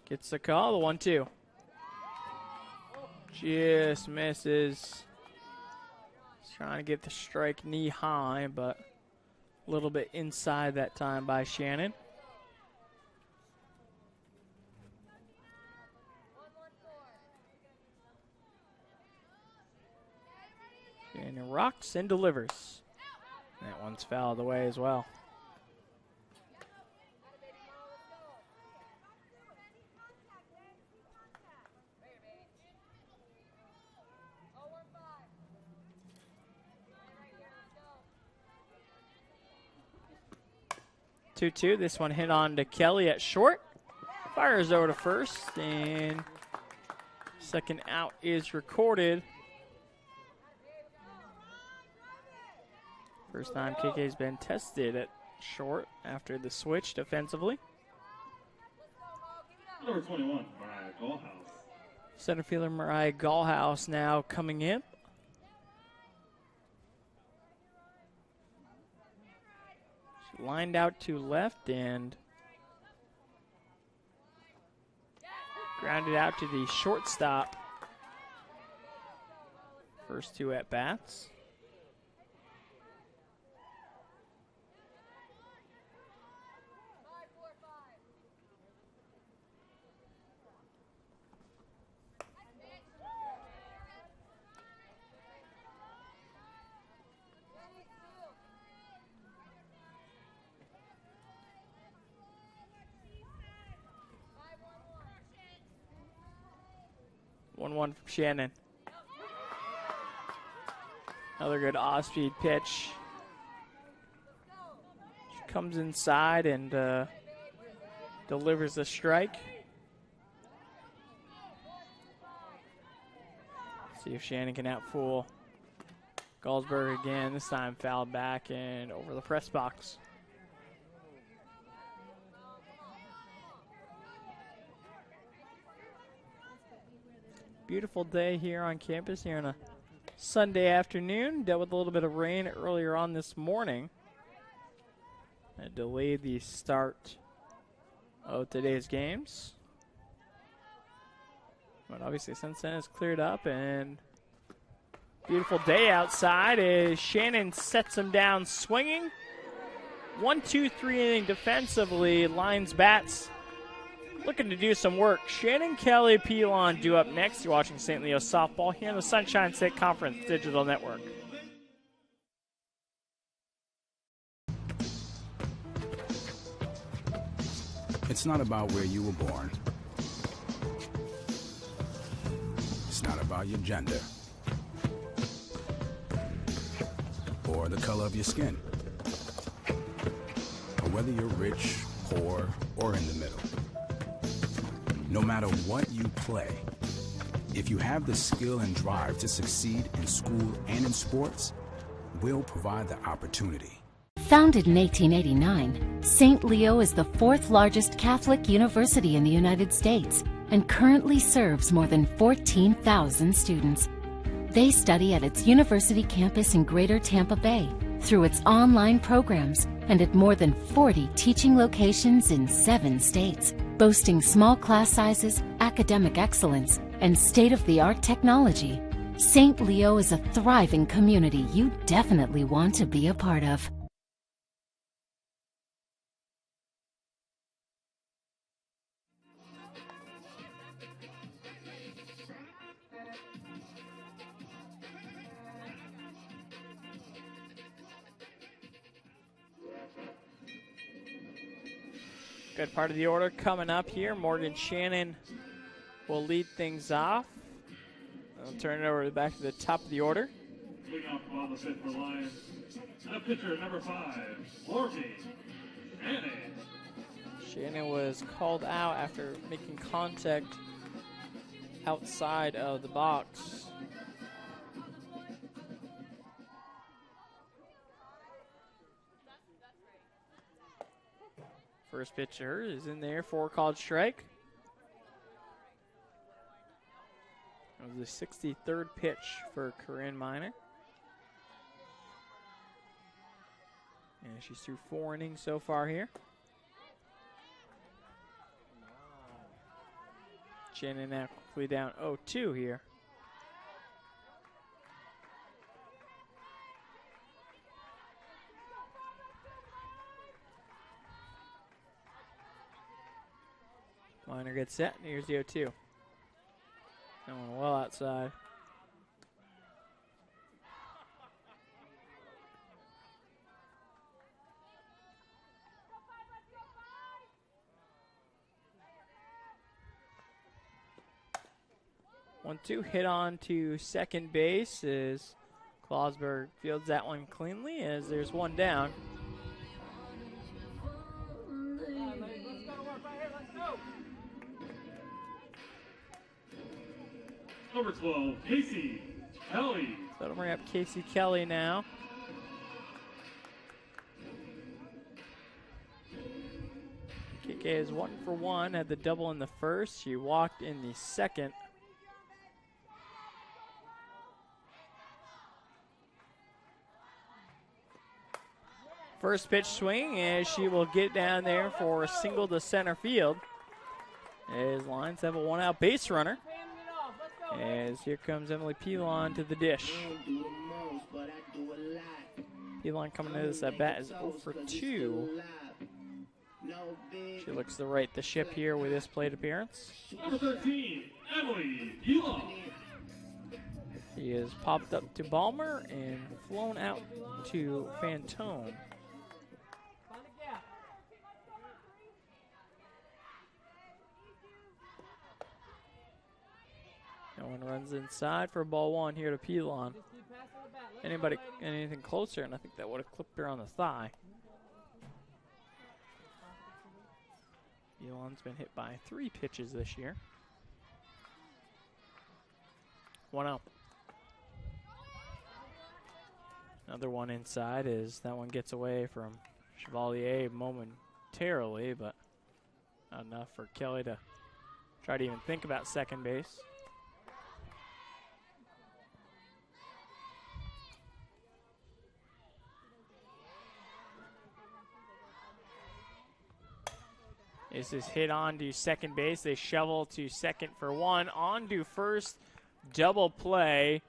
Gets the call, the 1-2. Just misses. Trying to get the strike knee high, but a little bit inside that time by Shannon. Shannon rocks and delivers. That one's fouled away as well. This one hit on to Kelly at short. Fires over to first, and second out is recorded. First time KK's been tested at short after the switch defensively. Number 21, Mariah Gallhouse. Center fielder Mariah Gallhouse now coming in. Lined out to left and grounded out to the shortstop. First 2 at-bats. One from Shannon. Another good off-speed pitch. She comes inside and delivers a strike. See if Shannon can outfool Galsberg again. This time fouled back and over the press box. Beautiful day here on campus here on a Sunday afternoon. Dealt with a little bit of rain earlier on this morning. It delayed the start of today's games. But obviously since then it's cleared up, and beautiful day outside as Shannon sets him down swinging. 1-2-3 inning defensively. Lions bats looking to do some work. Shannon, Kelly, Pilon due up next. You're watching St. Leo softball here on the Sunshine State Conference Digital Network. It's not about where you were born. It's not about your gender or the color of your skin, or whether you're rich, poor, or in the middle. No matter what you play, if you have the skill and drive to succeed in school and in sports, we'll provide the opportunity. Founded in 1889, St. Leo is the fourth largest Catholic university in the United States and currently serves more than 14,000 students. They study at its university campus in Greater Tampa Bay, through its online programs, and at more than 40 teaching locations in 7 states, boasting small class sizes, academic excellence, and state-of-the-art technology. St. Leo is a thriving community you definitely want to be a part of. Good part of the order coming up here. Morgan Shannon will lead things off. I'll turn it over back to the top of the order. Leading off the ball, the set for Lions. And a pitcher, number 5, Morgan Shannon. Shannon was called out after making contact outside of the box. First pitcher is in there for a called strike. It was the 63rd pitch for Corinne Miner. And she's through 4 innings so far here. Shannon now quickly down 0-2 here. Miner gets set, and here's the 0-2. Going well outside. One-two hit on to second base as Clausberg fields that one cleanly as there's one down. Number 12, Casey Kelly. So it'll bring up Casey Kelly now. KK is 1 for 1, had the double in the first. She walked in the second. First pitch swing, and she will get down there for a single to center field. As Lions have a 1-out base runner. As here comes Emily Pilon to the dish. Pilon coming into this at bat is 0 for 2. She looks to right the ship here with this plate appearance. Number 13, Emily Pilon. He is popped up to Balmer and flown out to Fantone. No one runs inside for ball 1 here to Pilon. Anything closer, and I think that would have clipped her on the thigh. Pilon's been hit by 3 pitches this year. 1-0. Another one inside as that one gets away from Chevalier momentarily, but not enough for Kelly to try to even think about second base. This is hit on to second base. They shovel to second for one. On to first. Double play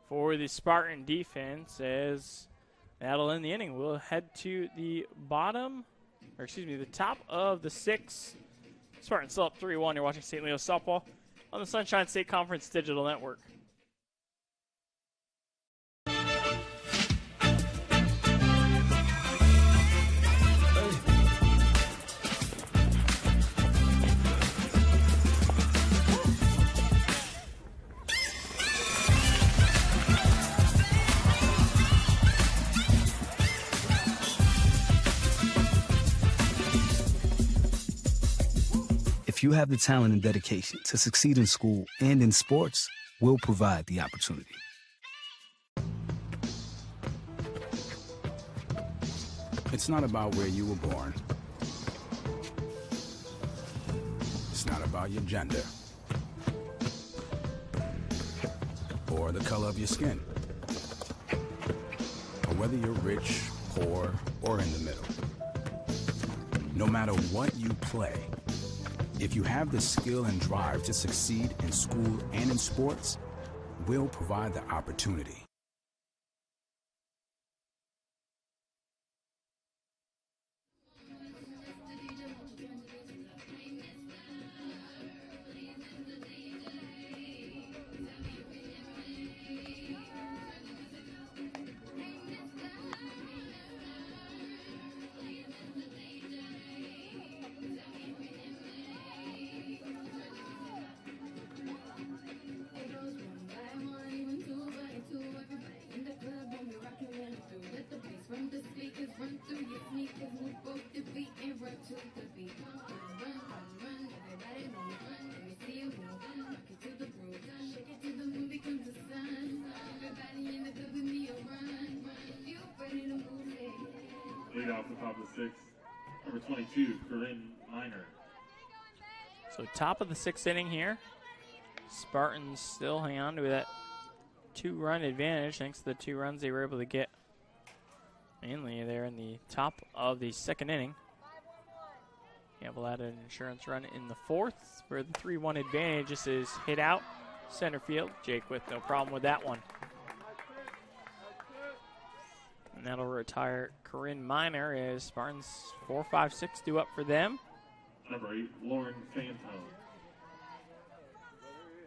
for the Spartan defense as that'll end the inning. We'll head to the the top of the sixth. Spartans still up 3-1. You're watching St. Leo softball on the Sunshine State Conference Digital Network. If you have the talent and dedication to succeed in school and in sports, we'll provide the opportunity. It's not about where you were born. It's not about your gender or the color of your skin, or whether you're rich, poor, or in the middle. No matter what you play, if you have the skill and drive to succeed in school and in sports, we'll provide the opportunity. Lead off the top of the sixth, number 22, Corinne Miner. So top of the sixth inning here. Spartans still hang on to that 2-run advantage thanks to the 2 runs they were able to get mainly there in the top of the second inning. Campbell had an insurance run in the fourth for the 3-1 advantage. This is hit out center field. Jake with no problem with that one. And that'll retire Corinne Miner as Spartans 4, 5, 6 due up for them. Number 8, Lauren Fantone.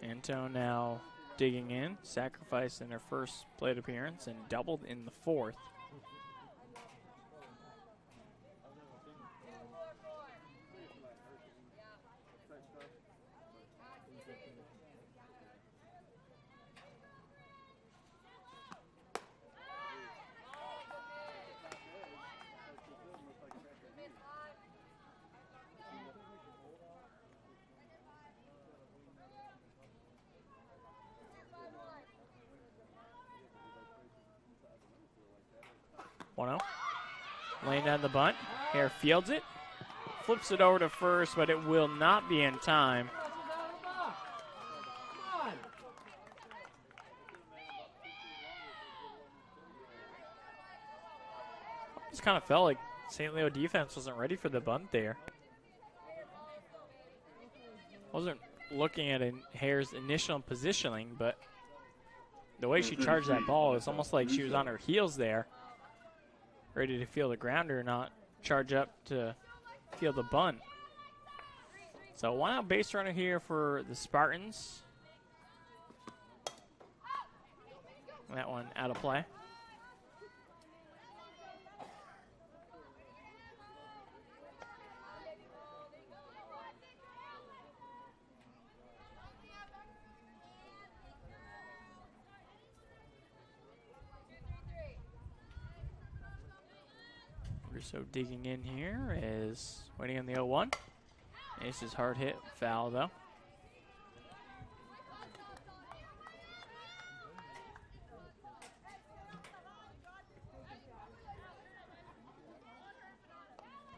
Fantone now digging in, sacrificed in her first plate appearance and doubled in the fourth. Laying down the bunt. Hare fields it. Flips it over to first, but it will not be in time. Just kind of felt like St. Leo defense wasn't ready for the bunt there. Wasn't looking at Hare's initial positioning, but the way she charged that ball, it's almost like she was on her heels there, ready to field a grounder, not charge up to field the bunt. So 1 out base runner here for the Spartans. That one out of play. Russo digging in here is waiting on the 0-1. This is hard hit, foul though.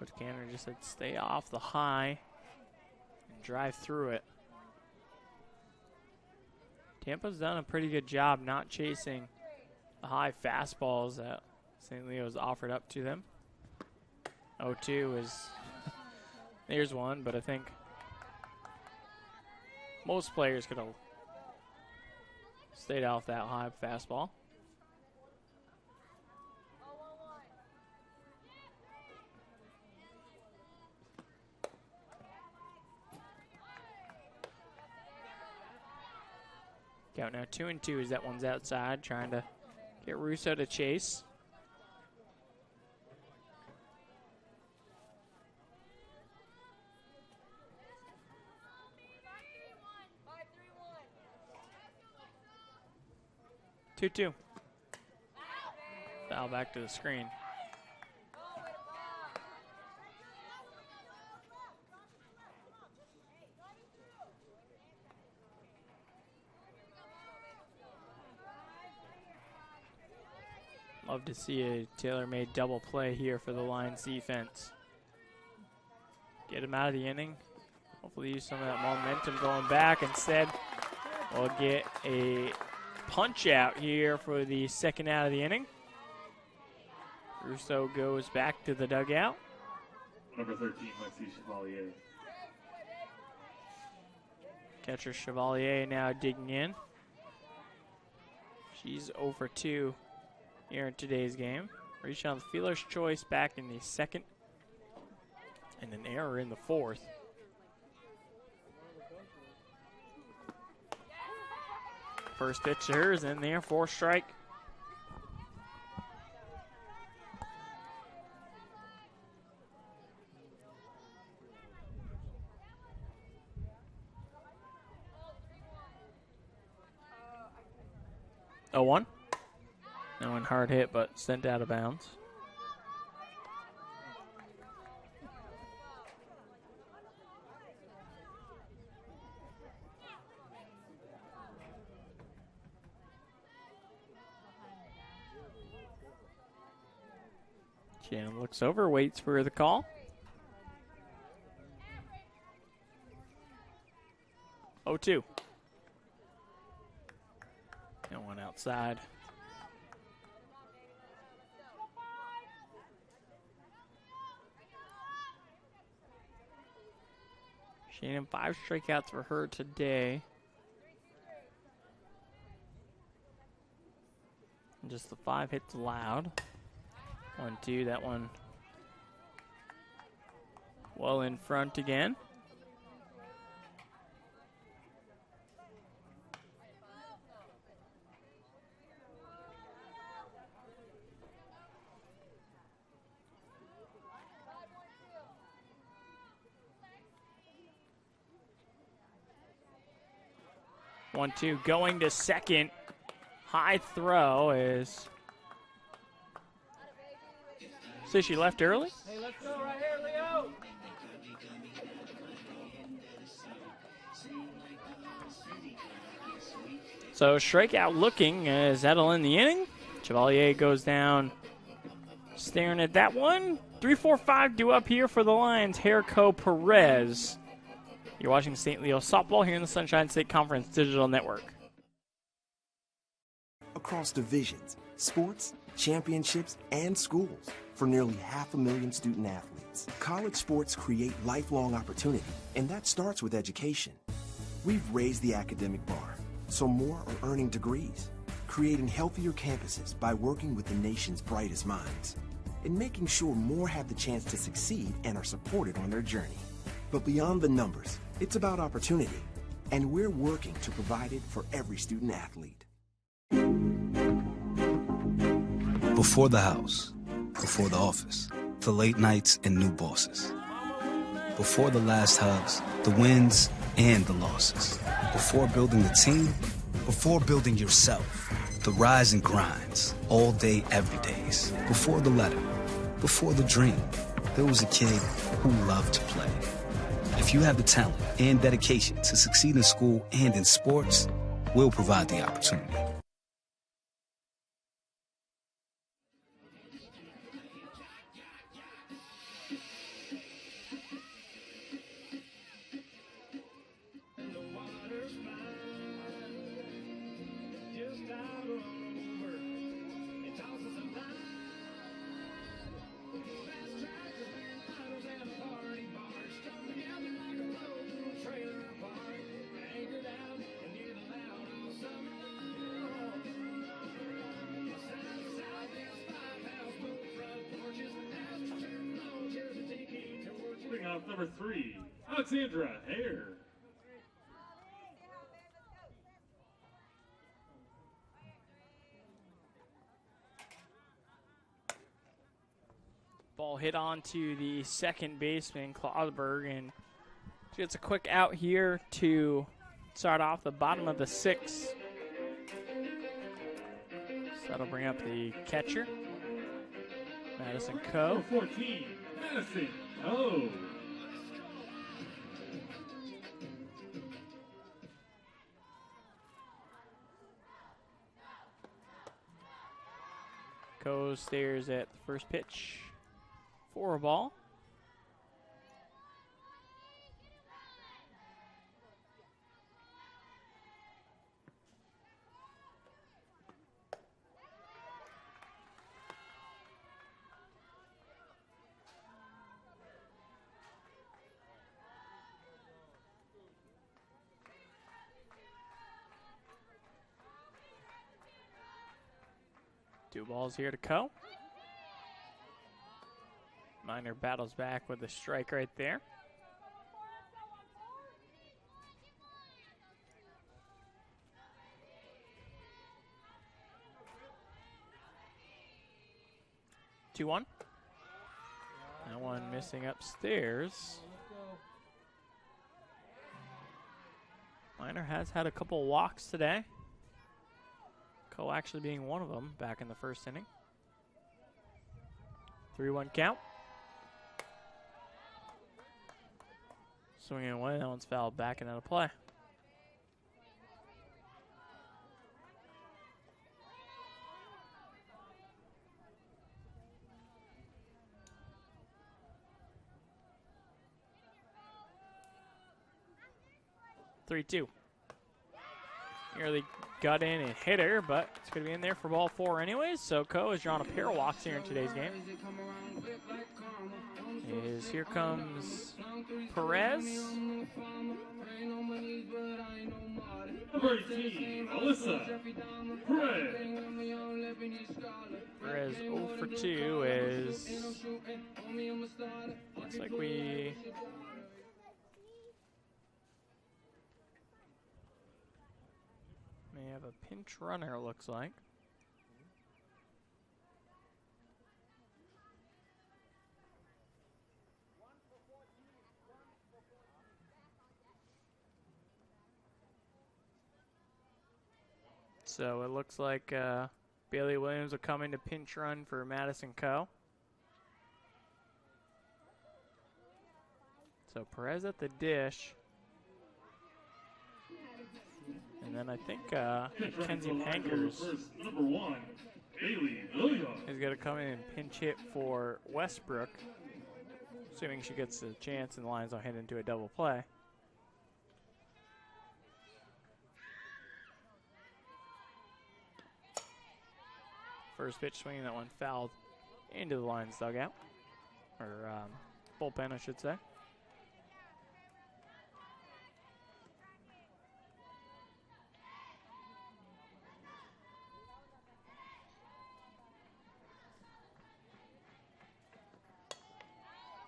but Canner just said stay off the high and drive through it. Tampa's done a pretty good job not chasing the high fastballs that St. Leo's offered up to them. 0-2 is, there's one, but I think most players could have stayed off that high fastball. Count now 2-2 as that one's outside, trying to get Russo to chase. Two. Foul back to the screen. Love to see a tailor-made double play here for the Lions defense. Get him out of the inning. Hopefully use some of that momentum going back. Instead, we'll get a punch out here for the second out of the inning. Russo goes back to the dugout. Number 13, Lexi Chevalier. Catcher Chevalier now digging in. She's 0 for 2 here in today's game. Reaching on the fielder's choice back in the second, and an error in the fourth. First pitch to her is in there for strike. Oh, 1. That one hard hit, but sent out of bounds. Shannon looks over, waits for the call. Oh, 2. And one outside. Shannon, 5 strikeouts for her today. And just the 5 hits allowed. 1-2, that one well in front again. One, two, going to second. High throw is. So she left early? Hey, let's go right here, Leo. So strikeout looking as that'll end the inning. Chevalier goes down staring at that one. 3-4-5 due up here for the Lions. Jericho Perez. You're watching St. Leo softball here in the Sunshine State Conference Digital Network. Across divisions, sports, championships, and schools for nearly 500,000 student athletes. College sports create lifelong opportunity, and that starts with education. We've raised the academic bar, so more are earning degrees, creating healthier campuses by working with the nation's brightest minds, and making sure more have the chance to succeed and are supported on their journey. But beyond the numbers, it's about opportunity, and we're working to provide it for every student athlete. Before the house, before the office, the late nights and new bosses. Before the last hugs, the wins and the losses. Before building the team, before building yourself, the rise and grinds, all day, every days. Before the letter, before the dream, there was a kid who loved to play. If you have the talent and dedication to succeed in school and in sports, we'll provide the opportunity. off number 3, Alexandra Hare. Ball hit on to the second baseman, Clausberg, and she gets a quick out here to start off the bottom of the 6th. So that'll bring up the catcher, Madison Coe. Number 14, Madison Coe. Coe stares at the first pitch for a ball. Two balls here to Coe. Miner battles back with a strike right there. Two one. That one missing upstairs. Miner has had a couple walks today. Coe actually being one of them back in the first inning. 3-1 count. Swinging away, that one's fouled back and out of play. Three-two. Nearly got in and hit her, but it's going to be in there for ball 4 anyways. So Coe has drawn a pair of walks here in today's game. Here comes Perez. Number 18, Alyssa Perez. Perez 0 for 2 is, looks like we may have a pinch runner, it looks like. So it looks like Bailey Williams will come in to pinch run for Madison Coe. So Perez at the dish. And then I think Kenzie Pankers is going to come in and pinch hit for Westbrook, assuming she gets a chance and the Lions will hit into a double play. First pitch swinging, that one fouled into the Lions dugout, or bullpen, I should say.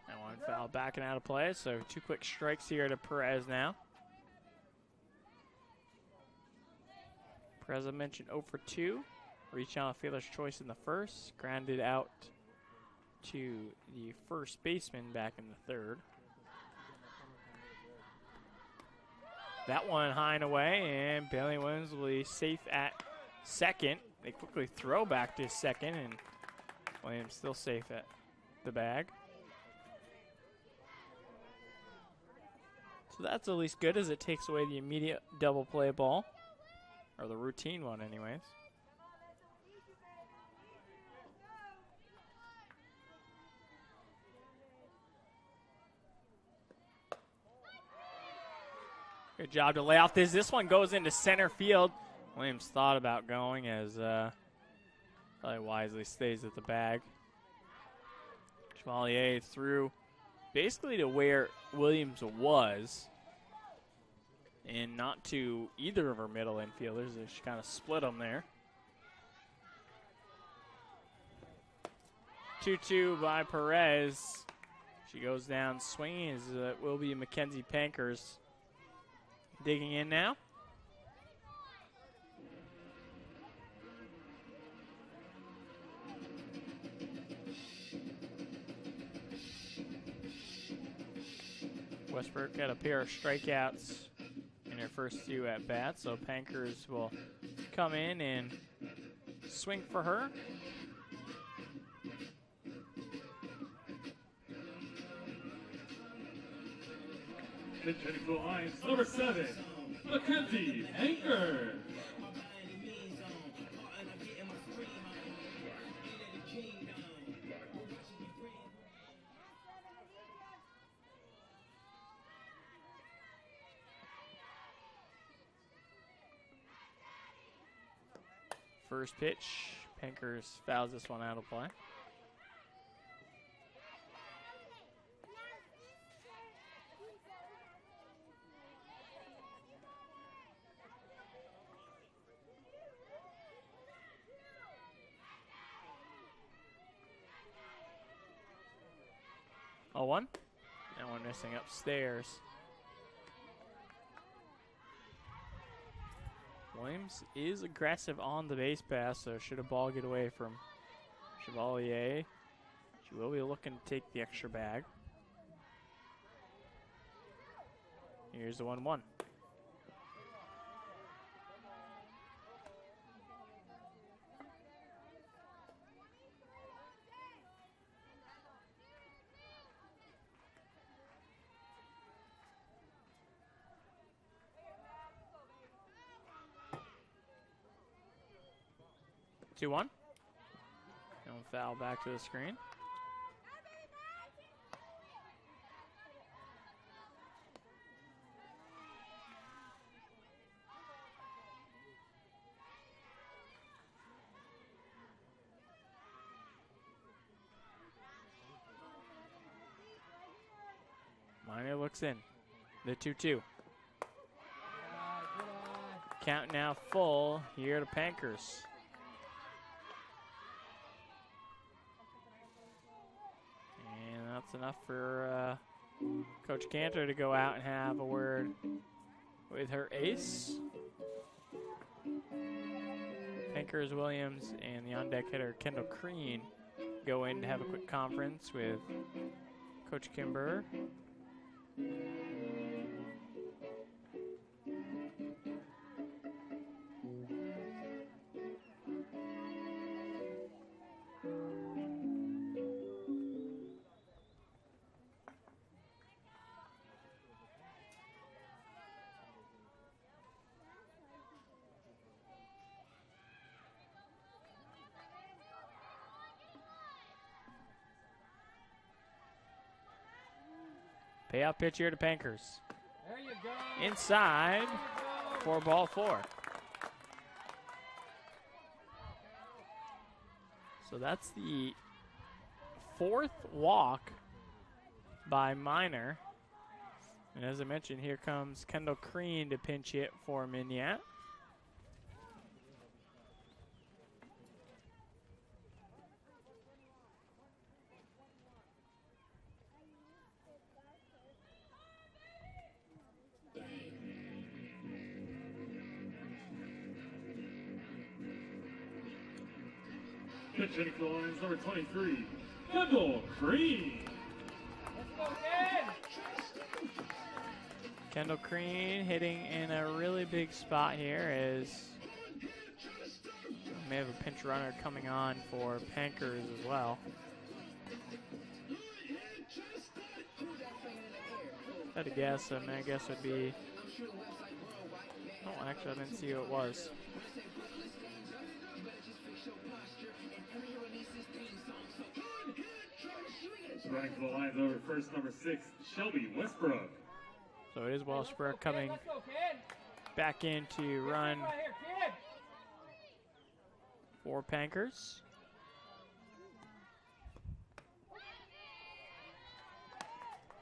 That one fouled back and out of play, so 2 quick strikes here to Perez now. Perez, I mentioned 0 for 2. Reached out a fielder's choice in the first, grounded out to the first baseman back in the third. That one high and away, and Bailey Williams will be safe at second. They quickly throw back to second, and Williams still safe at the bag. So that's at least good, as it takes away the immediate double play ball, or the routine one anyways. Good job to lay off this. This one goes into center field. Williams thought about going, as probably wisely stays at the bag. Chevalier threw basically to where Williams was, and not to either of her middle infielders. She kind of split them there. 2-2 by Perez. She goes down swinging as it will be Mackenzie Pankers digging in now. Westbrook got a pair of strikeouts in her first two at-bats, so Pankers will come in and swing for her. Pitching to the lines, number 7, Mackenzie Pankers. First pitch, Pankers fouls this one out of play. Oh, one. That one missing upstairs. Williams is aggressive on the base pass, so should a ball get away from Chevalier, she will be looking to take the extra bag. Here's the 1-1. Two one. And foul back to the screen. Minor looks in. The 2-2. Count now full here to Pankers. That's enough for Coach Cantor to go out and have a word with her ace. Pankers, Williams, and the on-deck hitter Kendall Crean go in to have a quick conference with Coach Kimber. Payout pitch here to Pankers. There you go. Inside for ball 4. So that's the 4th walk by Minor. And as I mentioned, here comes Kendall Crean to pinch hit for Mignat. Pitching to the lines, number 23, Kendall Crean. Let's go, Ken. Kendall Crean hitting in a really big spot here as may have a pinch runner coming on for Pankers as well. If I had to guess, my guess would be, oh, actually I didn't see who it was. Running to the lines over first, number 6, Shelby Westbrook. So it is Westbrook coming back in to run for Pankers.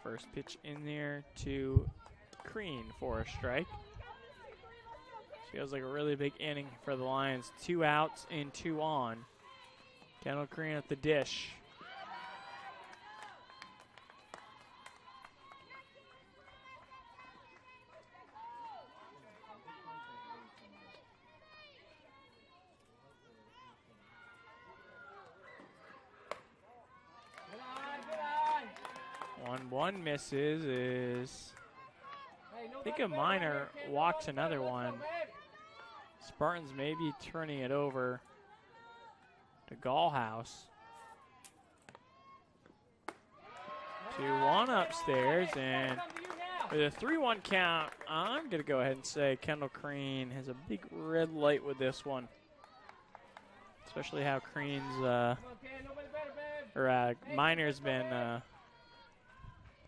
First pitch in there to Crean for a strike. Feels like a really big inning for the Lions. 2 outs and 2 on. Kendall Crean at the dish. And one misses is, I think a minor walks another one. Spartans may be turning it over to Gallhouse. 2-1 upstairs, and with a 3-1 count, I'm going to go ahead and say Kendall Crean has a big red light with this one. Especially how Crean's, Miner's been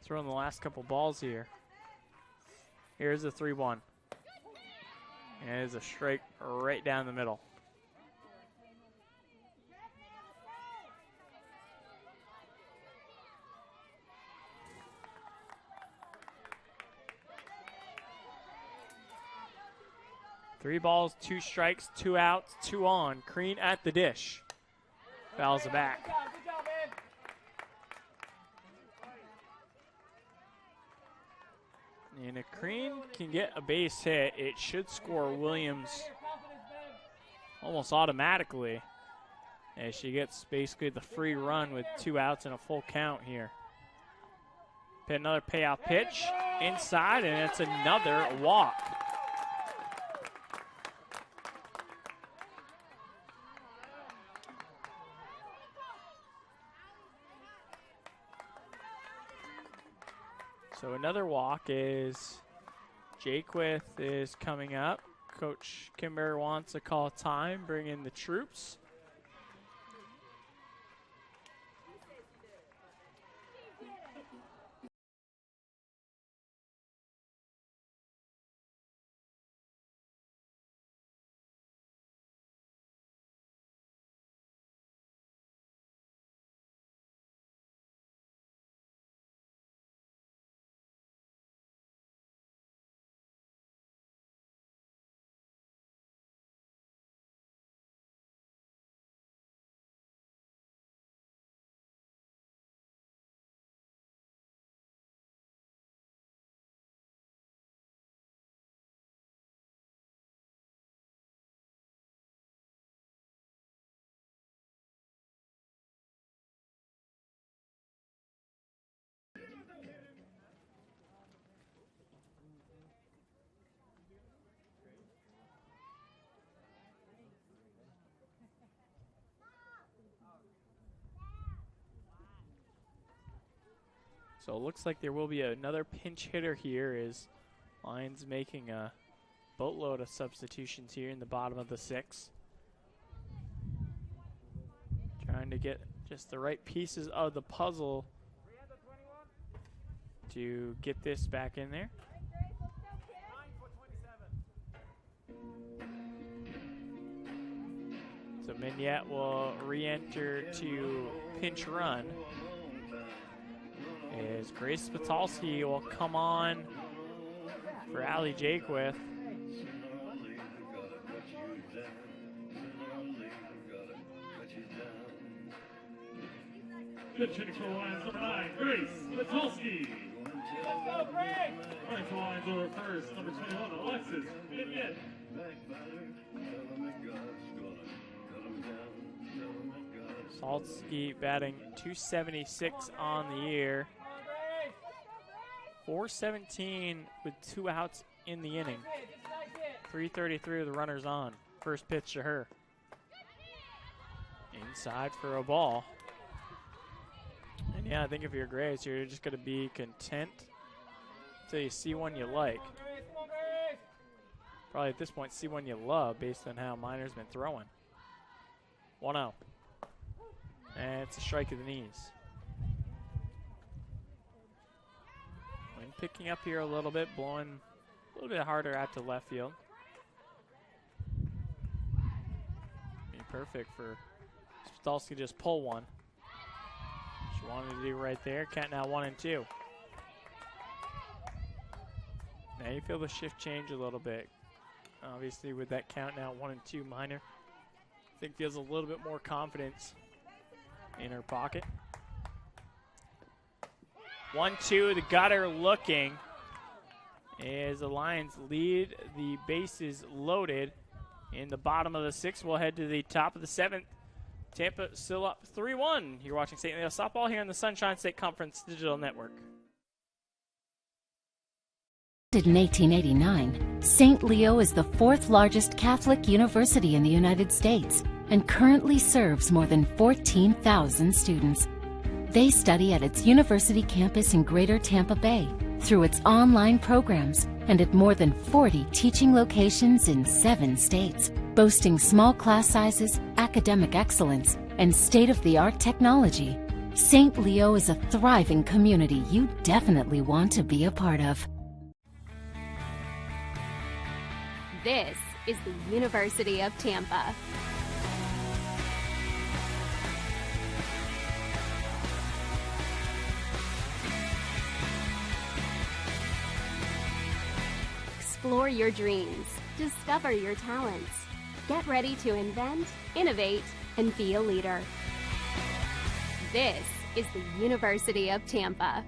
throwing the last couple balls here. Here's the 3-1. And it's a strike right down the middle. Three balls, 2 strikes, 2 outs, 2 on. Crean at the dish. Fouls it back. And if Crean can get a base hit, it should score Williams almost automatically, as she gets basically the free run with 2 outs and a full count here. Another payoff pitch inside, and it's another walk. So another walk is Jaquith is coming up. Coach Kimber wants to call time, bring in the troops. So it looks like there will be another pinch hitter here, as Lions making a boatload of substitutions here in the bottom of the 6th. Trying to get just the right pieces of the puzzle to get this back in there. So Mignette will re-enter to pinch run, as Grace Spatalski will come on for Allie Jaquith. Good hitting for Lions number 9, Grace Spatalski. Let's go, Grace! Right for Lions over first, number 21, Alexis Magnet. Saltsky batting .276 on the year. 417 with 2 outs in the inning. 333 with the runners on. First pitch to her. Inside for a ball. And yeah, I think if you're Grace, you're just going to be content until you see one you like. Probably at this point see one you love based on how Miner's been throwing. 1-0. And it's a strike of the knees. Wind picking up here a little bit, blowing a little bit harder out to left field. Be perfect for Spatalski to just pull one. She wanted to do right there. Count now 1-2. Now you feel the shift change a little bit. Obviously with that count now 1-2, Miner, I think feels a little bit more confidence in her pocket. 1-2, the gutter looking as the Lions lead the bases loaded in the bottom of the 6th. We'll head to the top of the 7th. Tampa still up 3-1. You're watching St. Leo Softball here on the Sunshine State Conference Digital Network. In 1889, St. Leo is the fourth largest Catholic university in the United States and currently serves more than 14,000 students. They study at its university campus in Greater Tampa Bay, through its online programs, and at more than 40 teaching locations in 7 states, boasting small class sizes, academic excellence, and state-of-the-art technology. St. Leo is a thriving community you definitely want to be a part of. This is the University of Tampa. Explore your dreams, discover your talents. Get ready to invent, innovate, and be a leader. This is the University of Tampa.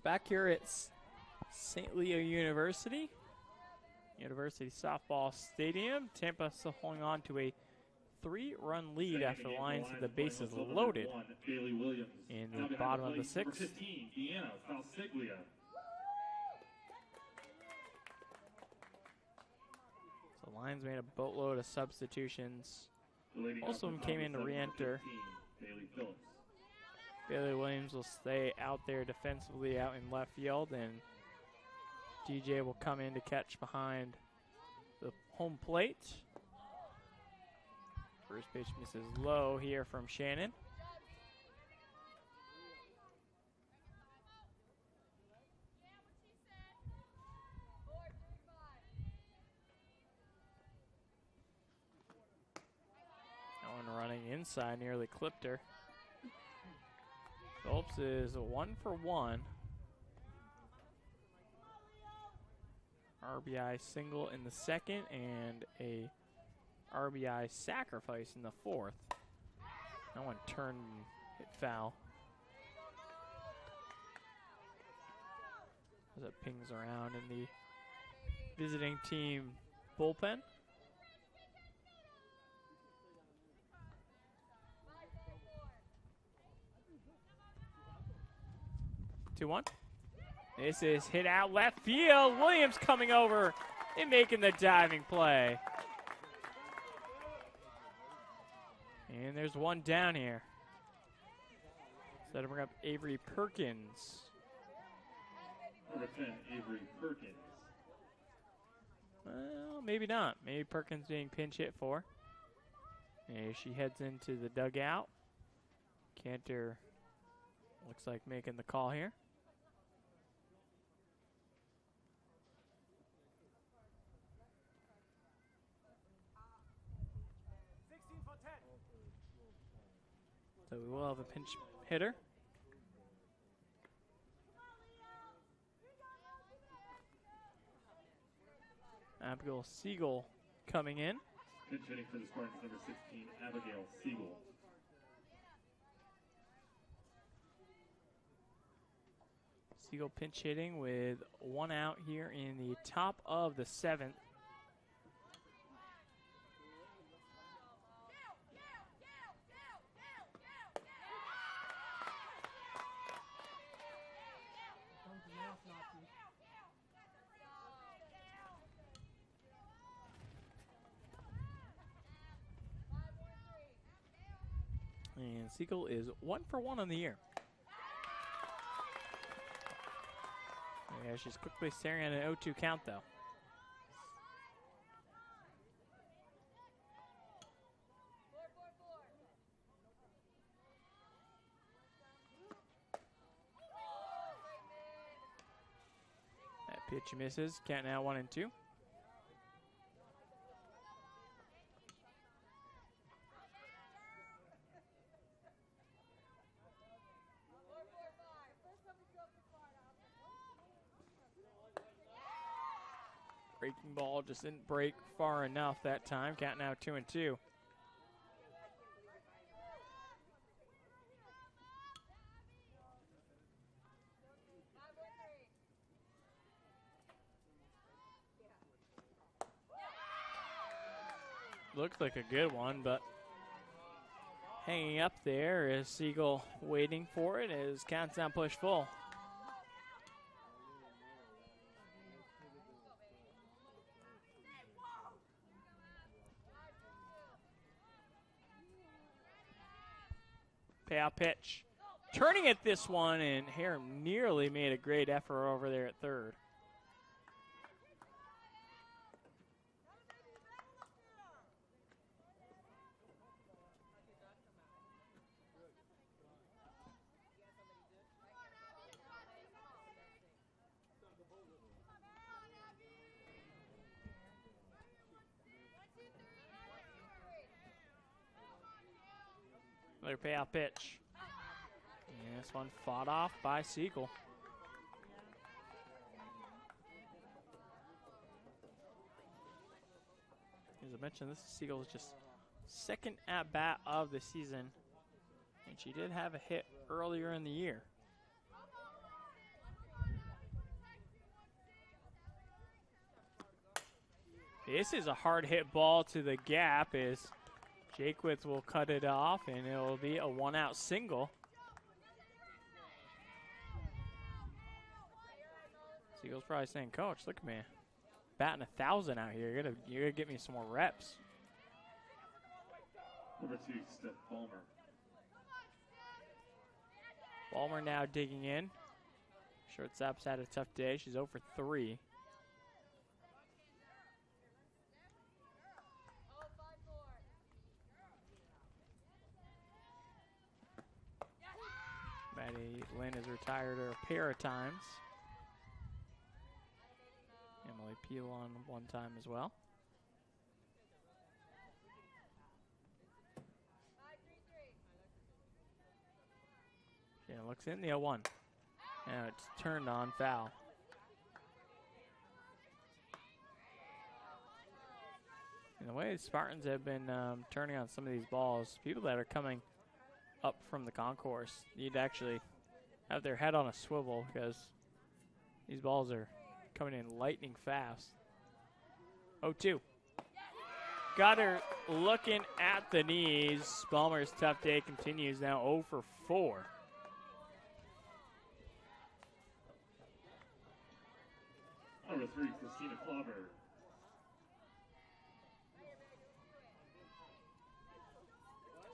Back here at St. Leo University Softball Stadium. Tampa still holding on to a 3-run lead after the Lions have the bases loaded in the bottom of the 6th. So Lions made a boatload of substitutions. Most of them came in to re-enter. Bailey Williams will stay out there defensively out in left field, and DJ will come in to catch behind the home plate. First pitch misses low here from Shannon. That one running inside nearly clipped her. Phillips is 1 for 1. RBI single in the second and a RBI sacrifice in the 4th. That one turned and hit foul. As it pings around in the visiting team bullpen. 2-1. This is hit out left field. Williams coming over and making the diving play. And there's one down here. So that'll bring up Avery Perkins. Number 10, Avery Perkins. Well, maybe not. Maybe Perkins being pinch hit for. And she heads into the dugout. Cantor looks like making the call here. So we will have a pinch hitter. Abigail Siegel coming in. Pinch hitting for the Spartans, number 16, Abigail Siegel. Siegel pinch hitting with 1 out here in the top of the 7th. And Siegel is 1 for 1 on the year. Yeah, she's quickly staring at an 0-2 count, though. That pitch misses. Count now 1-2. Breaking ball just didn't break far enough that time. Count now 2-2. Looks like a good one, but hanging up there is Siegel waiting for it as counts down push full. Payout pitch. Turning at this one, and Hare nearly made a great effort over there at third. Another payout pitch. And this one fought off by Siegel. As I mentioned, this is Siegel's just second at-bat of the season. And she did have a hit earlier in the year. This is a hard hit ball to the gap as Jakewitz will cut it off, and it will be a one-out single. Siegel's probably saying, "Coach, look at me, batting 1,000 out here. You're gonna get me some more reps." Number 2, Steph Ballmer. Ballmer now digging in. Shortstop's had a tough day. She's 0 for 3. Maddie Lynn has retired her a pair of times. Emily Peel on one time as well. Shannon looks in the 0-1. Now it's turned on foul. And the way the Spartans have been turning on some of these balls, people that are coming up from the concourse need to actually have their head on a swivel because these balls are coming in lightning fast. 0-2. Got her looking at the knees. Ballmer's tough day continues now 0 for 4. Number 3, Christina Klauber.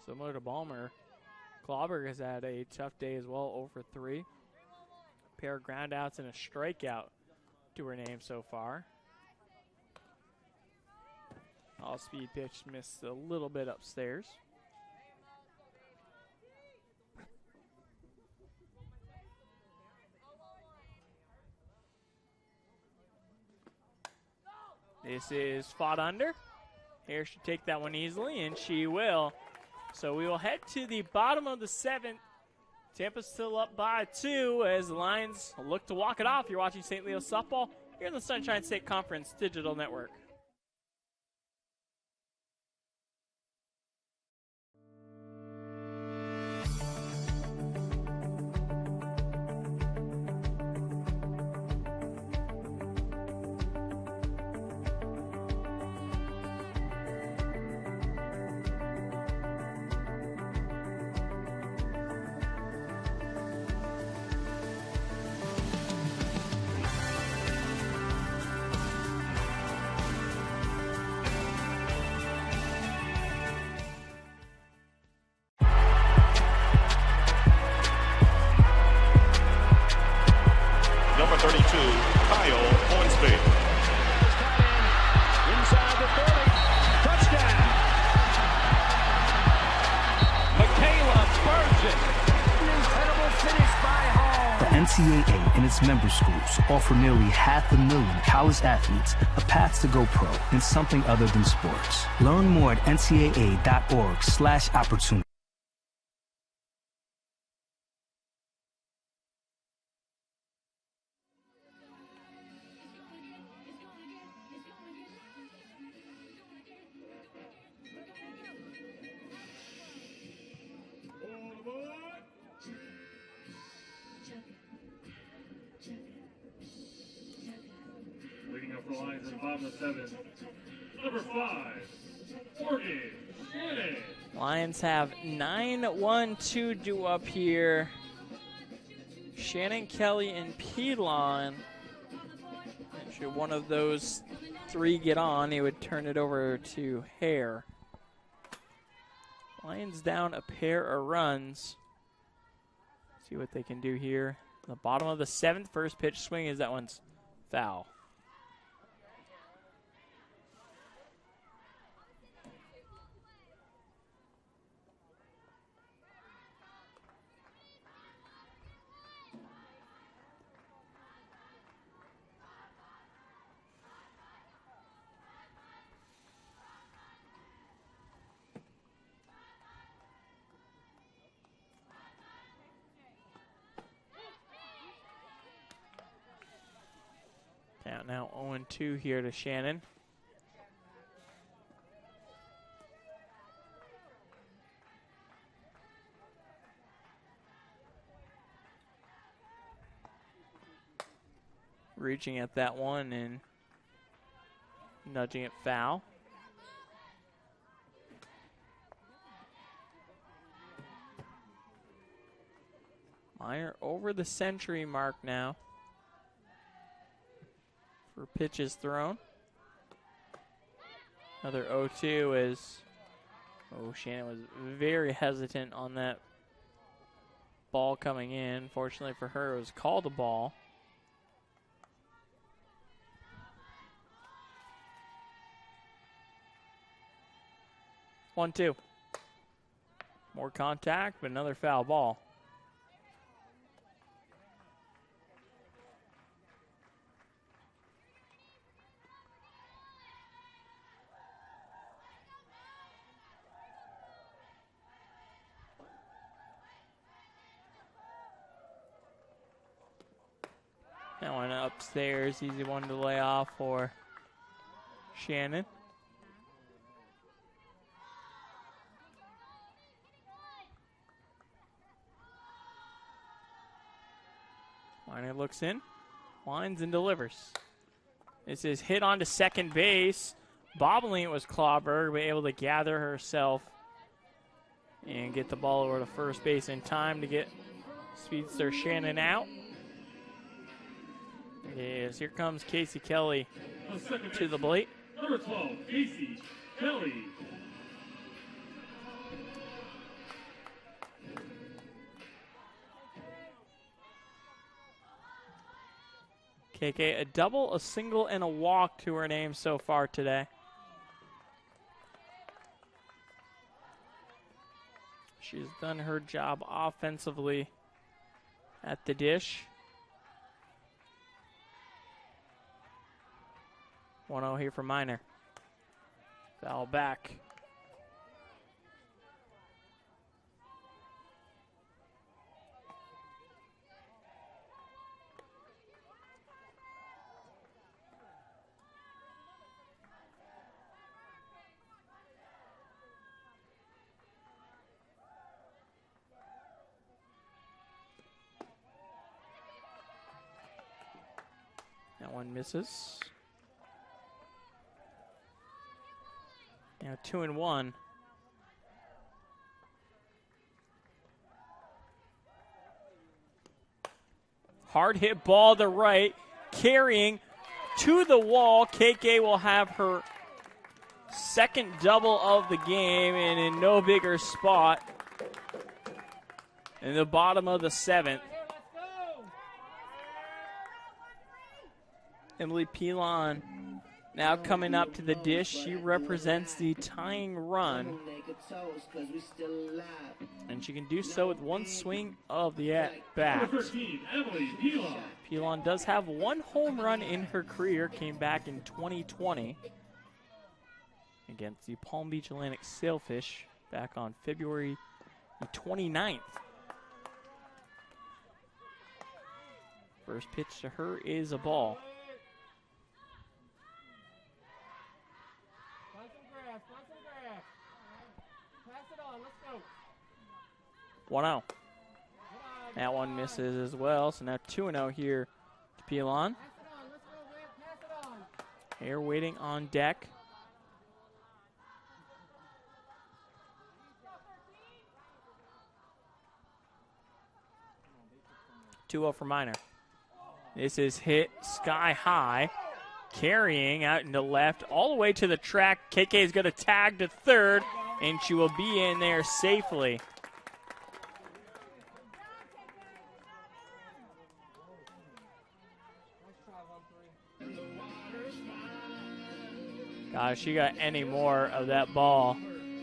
Similar to Ballmer, Klauber has had a tough day as well, 0 for 3. Pair of groundouts and a strikeout to her name so far. All-speed pitch missed a little bit upstairs. This is fought under. Here should take that one easily, and she will. So we will head to the bottom of the 7th. Tampa's still up by 2 as the Lions look to walk it off. You're watching St. Leo softball here in the Sunshine State Conference Digital Network. NCAA and its member schools offer nearly 500,000 college athletes a path to go pro in something other than sports. Learn more at ncaa.org/opportunity. Leading up the lines at the bottom of 7, number 5, Morgan Shannon. Lions have 9-1-2 due up here. Shannon, Kelly, and Pilon. And should one of those three get on, he would turn it over to Hare. Lions down a pair of runs. See what they can do here. The bottom of the 7th, first pitch swing is that one's foul. Now 0-2 here to Shannon. Reaching at that one and nudging it foul. Meyer over the century mark now for pitches thrown. Another 0-2 is, Shannon was very hesitant on that ball coming in. Fortunately for her, it was called a ball. One, two. More contact, but another foul ball. That one upstairs, easy one to lay off for Shannon. Miner looks in, winds and delivers. This is hit onto second base. Bobbling it was Clawberg, but able to gather herself and get the ball over to first base in time to get speedster Shannon out. Yes, here comes Casey Kelly to the plate. Number 12, Casey Kelly. KK, a double, a single, and a walk to her name so far today. She's done her job offensively at the dish. 1-0 here for Miner. Foul back. That one misses. Now 2-1. Hard hit ball to right, carrying to the wall. KK will have her second double of the game and in no bigger spot in the bottom of the 7th. Emily Pilon Now coming up to the dish, she represents the tying run. And she can do so with one swing of the at-bat. Pilon does have one home run in her career, came back in 2020 against the Palm Beach Atlantic Sailfish back on February 29th. First pitch to her is a ball. One out. That one misses as well, so now 2-0 here to Pilon. Hare waiting on deck. Two-0 for Minor. This is hit sky high, carrying out into left, all the way to the track. KK is going to tag to third, and she will be in there safely. God, if she got any more of that ball,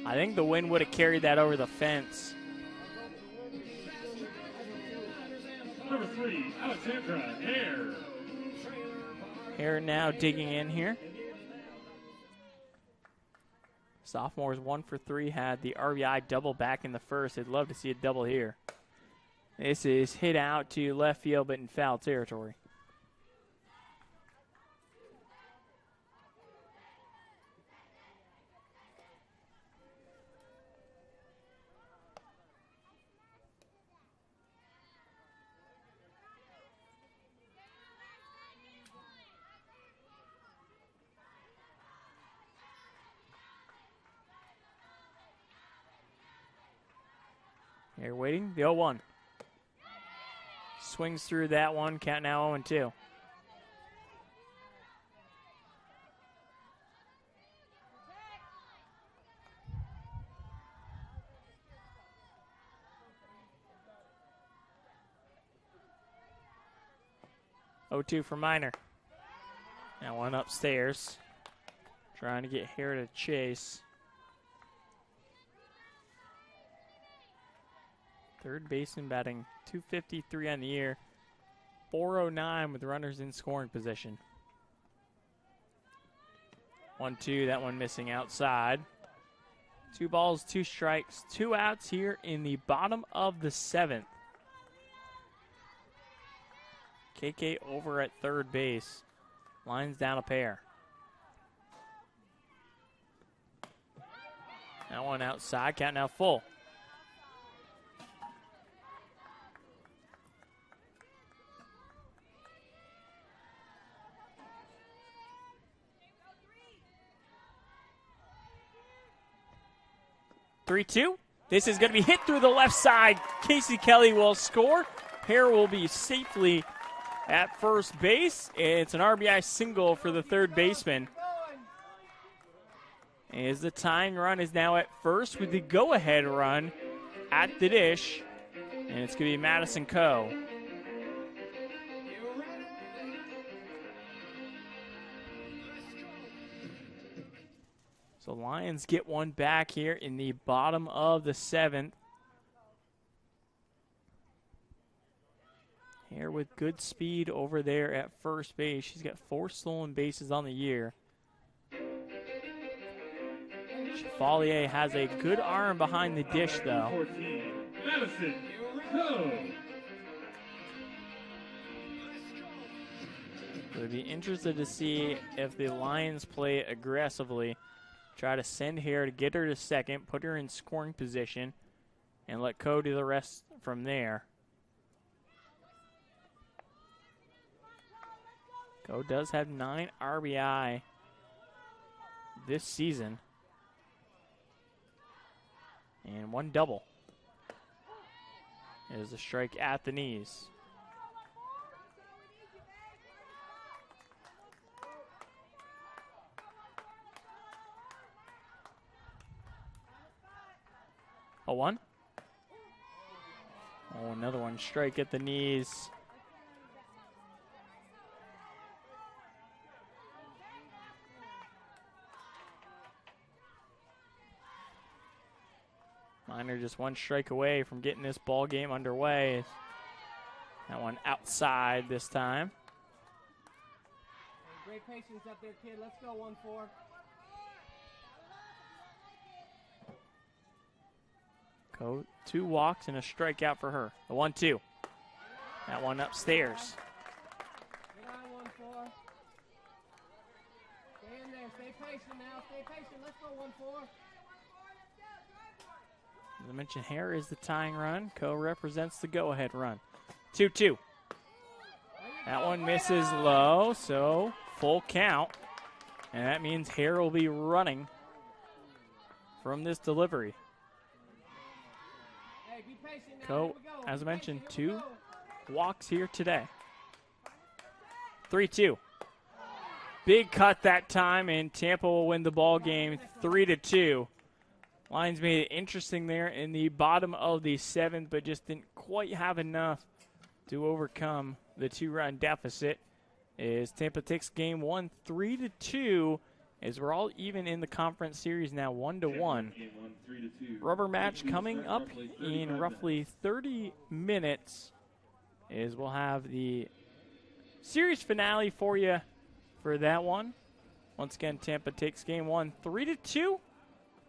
I think the wind would have carried that over the fence. Number 3, Alexandra Hare. Hare now digging in here. Sophomores 1 for 3, had the RBI double back in the first. They'd love to see a double here. This is hit out to left field, but in foul territory. Here waiting, the 0-1. Swings through that one, count now 0-2. Oh-2 for Minor. Now one upstairs. Trying to get Hare to chase. Third baseman batting .253 on the year. 409 with runners in scoring position. 1-2, that one missing outside. 2 balls, 2 strikes, 2 outs here in the bottom of the 7th. KK over at third base. Lines down a pair. That one outside, count now full. Three-two. This is going to be hit through the left side. Casey Kelly will score. Hare will be safely at first base. It's an RBI single for the third baseman. As the tying run is now at first with the go-ahead run at the dish. And it's going to be Madison Coe. So Lions get one back here in the bottom of the 7th. Hare with good speed over there at first base. She's got 4 stolen bases on the year. Chevalier has a good arm behind the dish, though. 14, Madison Coe. We'll be interested to see if the Lions play aggressively. Try to send Hare to get her to second, put her in scoring position, and let Coe do the rest from there. Coe does have 9 RBI this season. And 1 double. It is a strike at the knees. A 1. Oh, another one. Strike at the knees. Miner just one strike away from getting this ball game underway. That one outside this time. Great patience up there, kid. Let's go 1-4. Go 2 walks and a strikeout for her. The 1-2. That one upstairs. Get on 1-4. Stay in there. Stay patient now. Stay patient. Let's go 1-4. As I mentioned, here is the tying run. Co-represents the go-ahead run. 2-2. That one misses low, so full count. And that means Hare will be running from this delivery. Co, as I mentioned, 2 walks here today. 3-2. Big cut that time, and Tampa will win the ball game 3-2. Lions made it interesting there in the bottom of the 7th, but just didn't quite have enough to overcome the 2-run deficit. As Tampa takes game 1 3-2, as we're all even in the conference series now 1-1. Rubber match coming up in roughly 30 minutes, as we'll have the series finale for you for that one. Once again, Tampa takes game 1 3-2.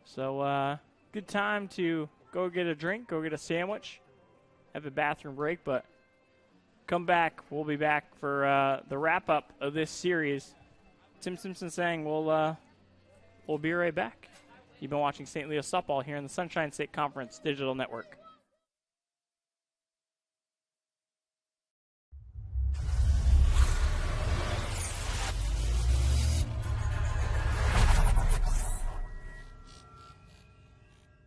So good time to go get a drink, go get a sandwich, have a bathroom break, but come back. We'll be back for the wrap-up of this series. Tim Simpson saying we'll be right back. You've been watching St. Leo softball here on the Sunshine State Conference Digital Network.